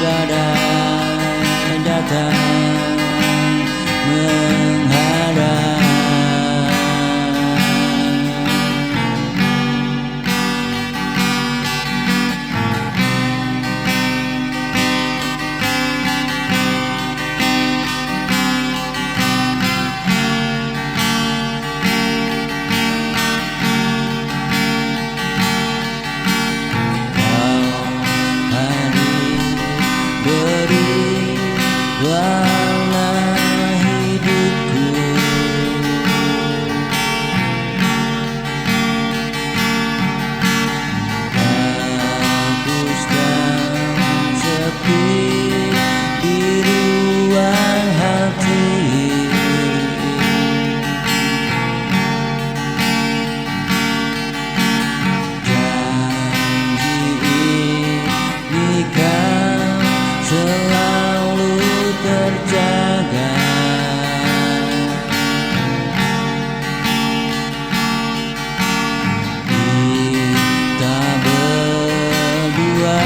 badai datang menghadang, warna hidupku. Hapuskan sepi di ruang hati. Janji ini kan selalu terjaga. Kita berdua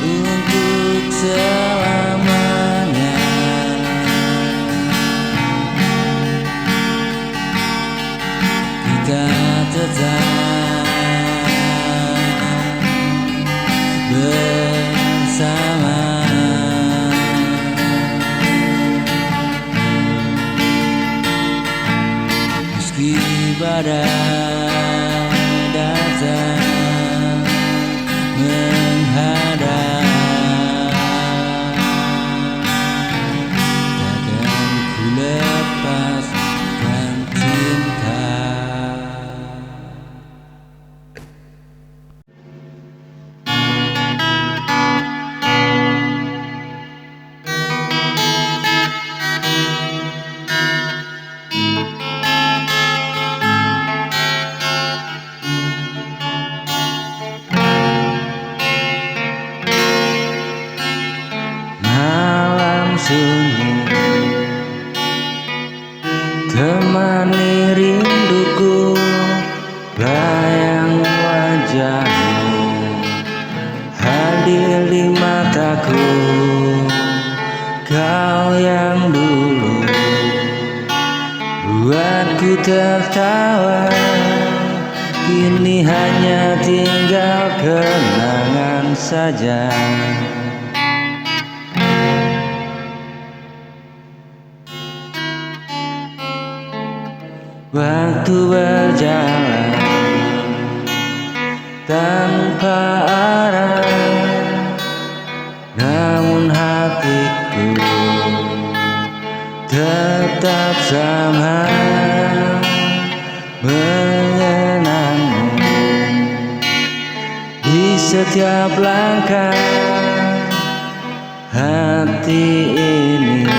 untuk selamanya. Kita tetap bersama. badai datang menghadap, takkan ku lepaskan cinta. Malam sunyi temani rinduku, bayang wajahmu hadir di mataku. Kau yang dulu buatku tertawa, kini hanya tinggal kenangan saja. Waktu berjalan tanpa arah, namun hatiku tetap sama mengenangmu. Di setiap langkah hati ini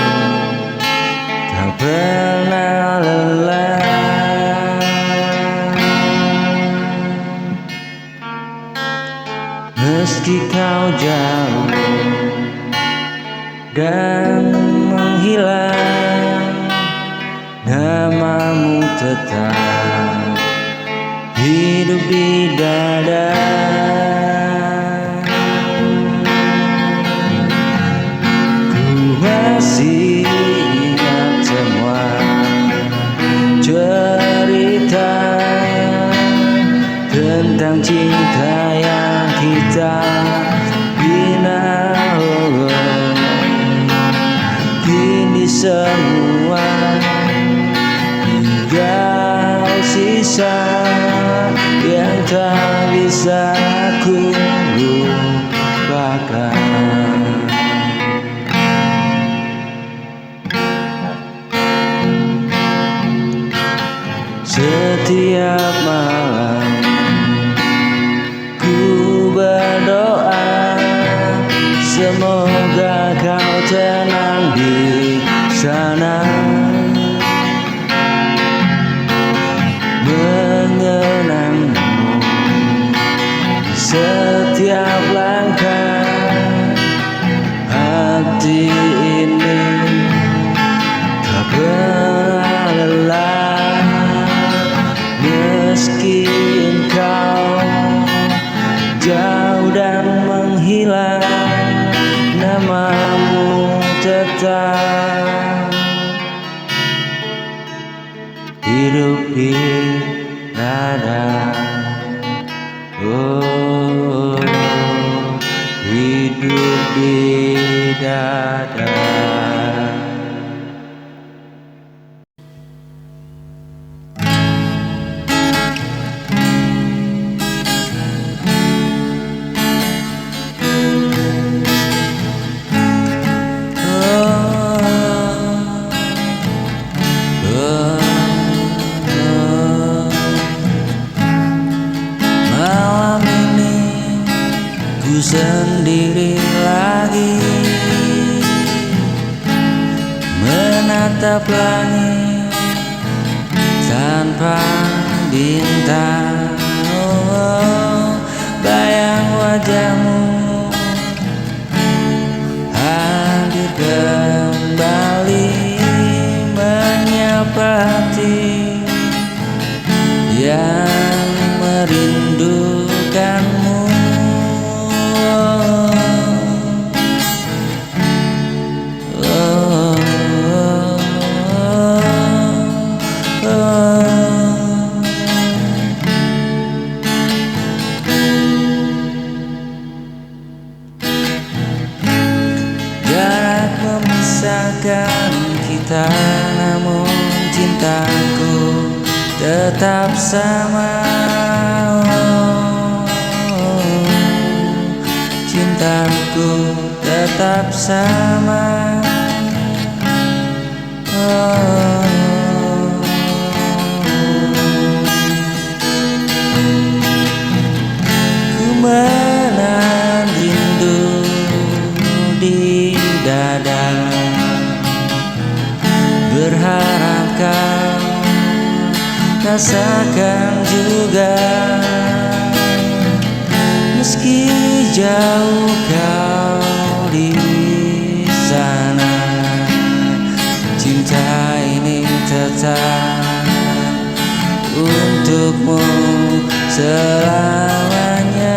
tak pernah lelah. Meski kau jauh dan menghilang, namamu tetap hidup di dada. Ku masih ingat semua cerita tentang cinta yang kita bina. Kini semua tinggal sisa yang tak bisa aku lupakan. Setiap malam ku berdoa, semoga kau tenang di sana, mengenangmu setiap langkah. Hati ini tak pernah lelah, meski engkau jauh dan menghilang, namamu tetap hidup di dada. Oh, hidup di dada. Malam ini ku sendiri lagi menatap langit tanpa bintang. Oh, bayang wajahmu hadir kembali menyapa hati yang merindukanmu. Jarak memisahkan kita, namun cintaku tetap sama. Cintaku tetap sama. Ku menahan rindu di dada, berharap kau rasakan juga. Meski jauh kau di sana, cinta ini tetap untukmu selamanya.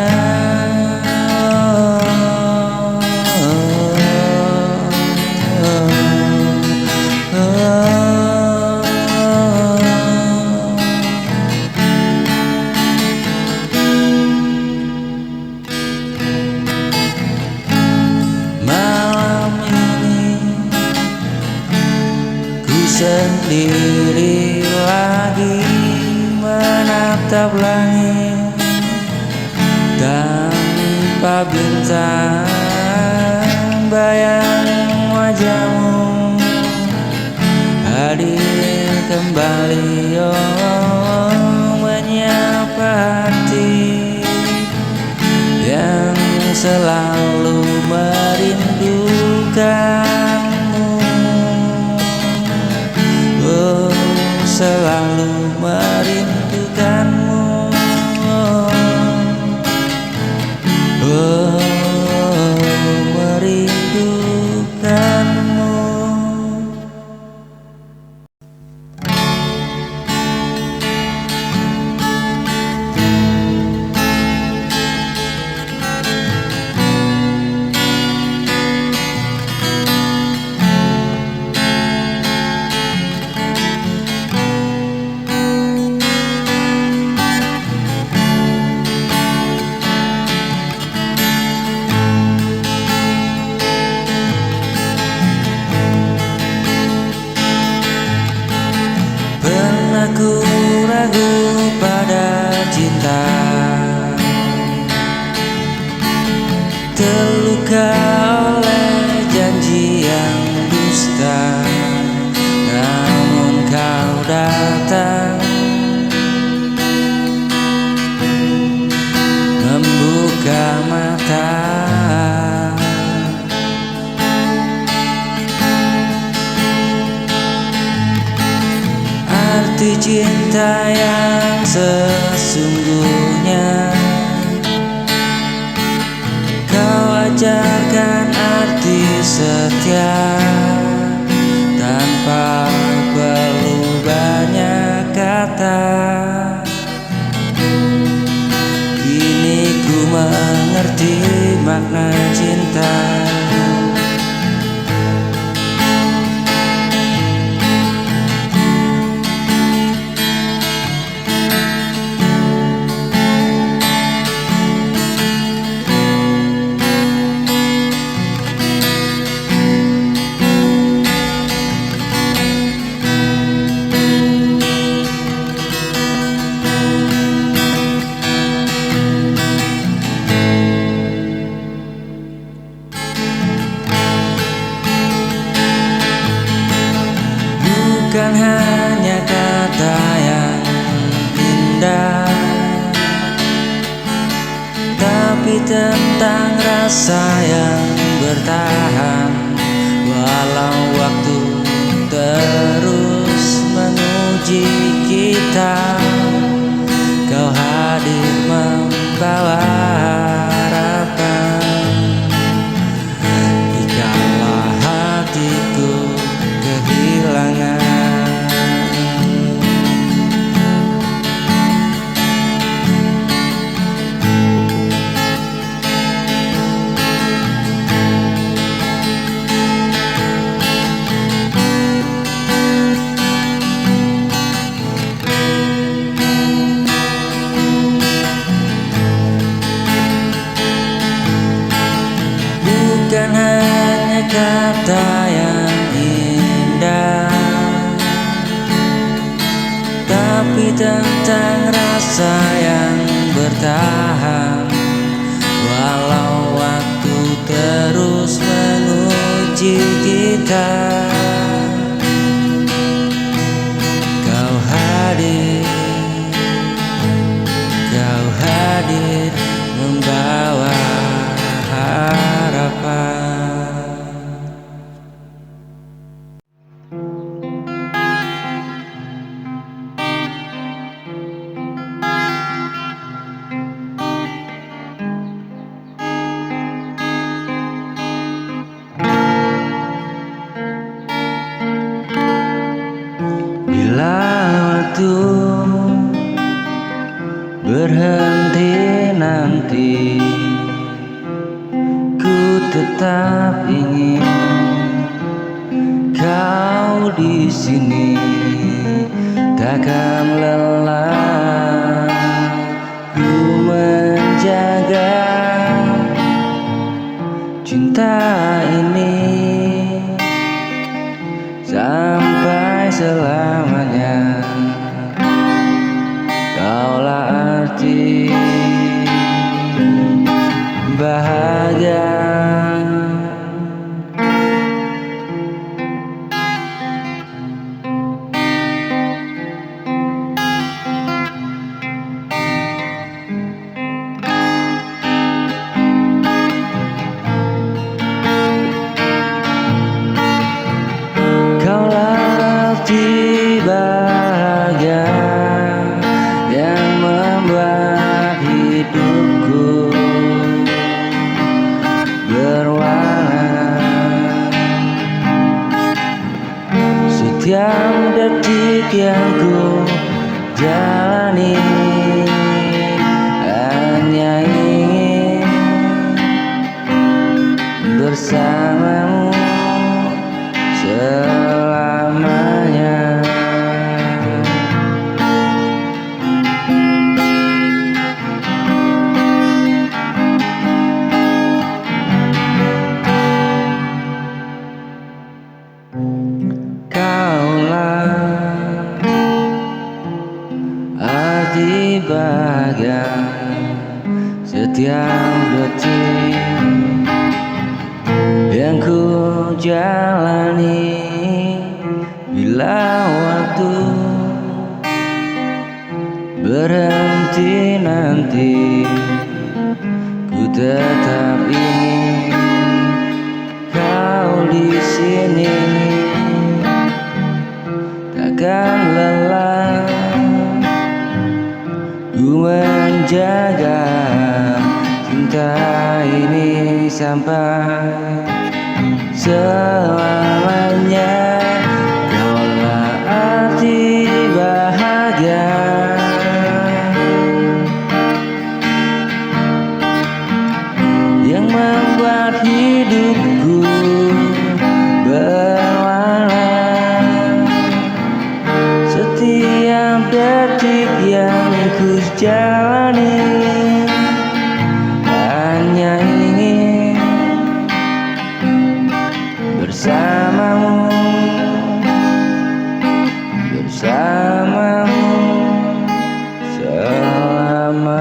Sendiri lagi menatap langit tanpa bintang, bayang wajahmu hadir kembali, oh menyapa hati yang selalu merindukanmu. Oh, selalu merindukanmu. Oh, merindukanmu. Aku ragu pada cinta, terluka oleh janji yang dusta, namun kau datang membuka mata. Arti cinta yang sesungguhnya kau ajarkan, arti setia tanpa perlu banyak kata. Kini ku mengerti makna cinta. Bukan hanya kata yang indah, tapi tentang rasa yang bertahan. Walau waktu terus menguji kita, kau hadir membawa harapan. Dikala hatiku kehilangan, bukan hanya kata yang indah, tapi tentang rasa yang bertahan. Walau waktu terus menguji kita, kau hadir membawa harapan. Bila waktu berhenti nanti, ku tetap ingin kau di sini, takkan lelah ku menjaga cinta ini sampai selamanya. Kaulah arti bahagia. Kaulah arti bahagia yang membuat hidupku berwarna. Setiap detik yang ku jalani hanya ingin bersamamu selamanya. Kaulah arti bahagia setiap detik yang ku jalani. Bila waktu berhenti nanti, ku tetap ingin kau di sini, takkan lelah ku menjaga cinta ini sampai selamanya. Kaulah arti bahagia yang membuat hidupku berwarna. Setiap detik yang ku jalani hanya ingin bersamamu, bersamamu selamanya.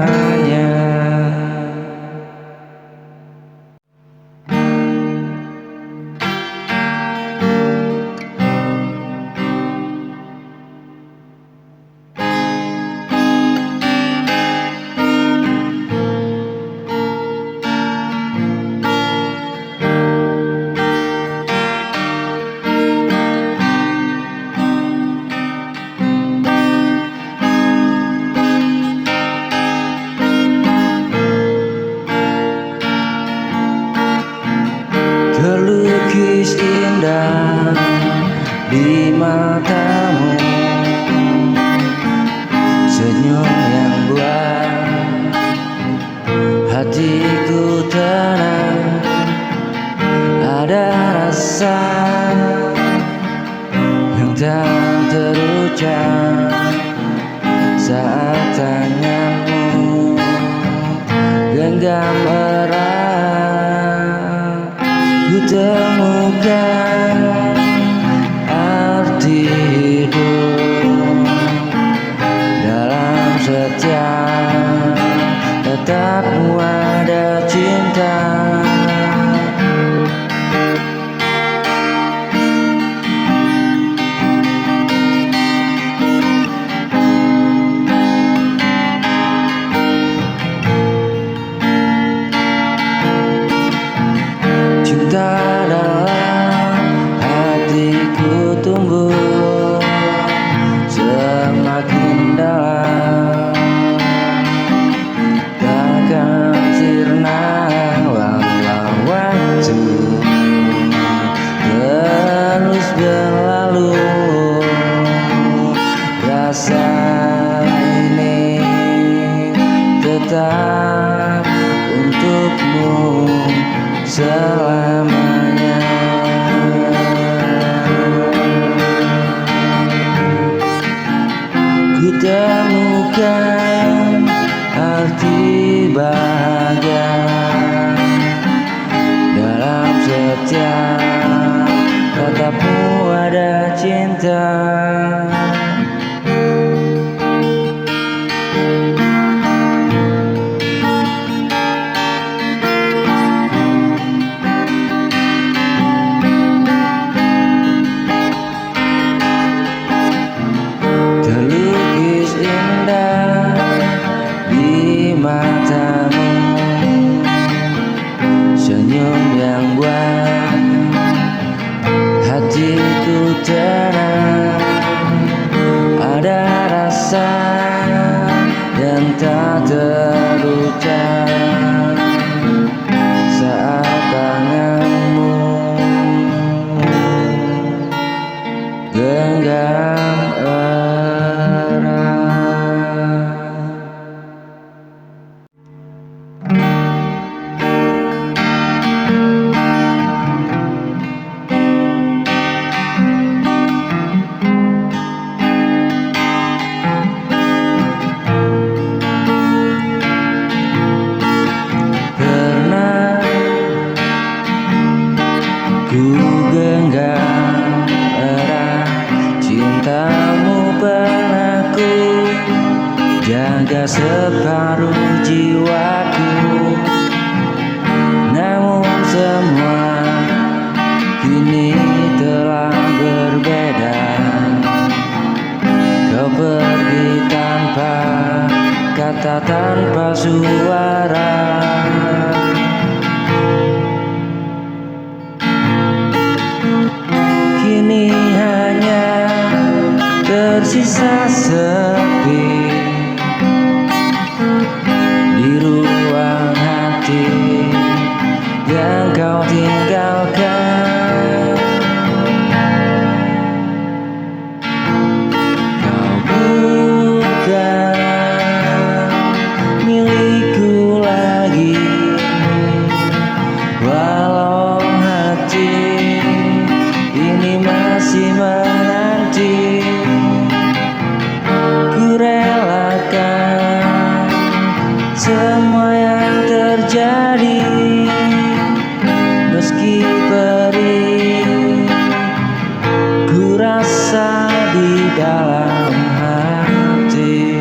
semakin dalam, takkan sirna walau waktu terus berlalu. Rasa ini tetap untukmu selamanya. Ku temukan arti bahagia dalam setiap katamu ada cinta. Terlukis indah di matamu, senyum yang buat hatiku tenang. Ada rasa yang tak terucap saat tanganmu genggam erat. Pernah ku genggam erat cintamu, pernah ku jaga separuh jiwaku. Namun semua kini telah berbeda. Kau pergi tanpa kata, tanpa suara. Kini hanya tersisa sepi di ruang hati yang kau tinggalkan. Kau bukan milikku lagi, walau hati ini masih menanti. Ku relakan semua yang terjadi, meski perih ku rasa di dalam hati.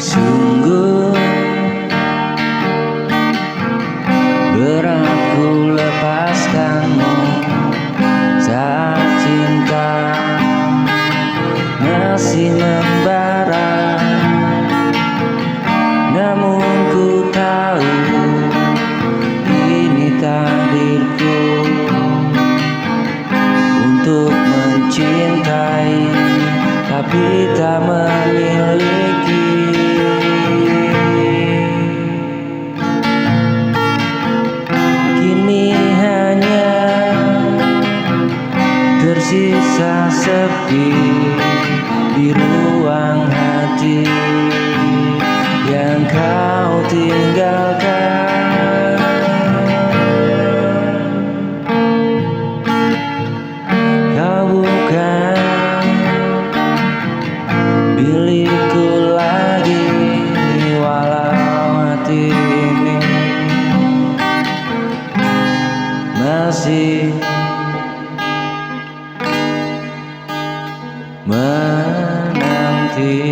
Sungguh berat ku lepaskanmu saat cinta masih membara. Namun ku tahu ini takdirku untuk mencintai tapi tak memiliki. Kini hanya tersisa sepi di ruang hati yang kau tinggalkan. Kau bukan milikku lagi, walau hati ini masih menanti.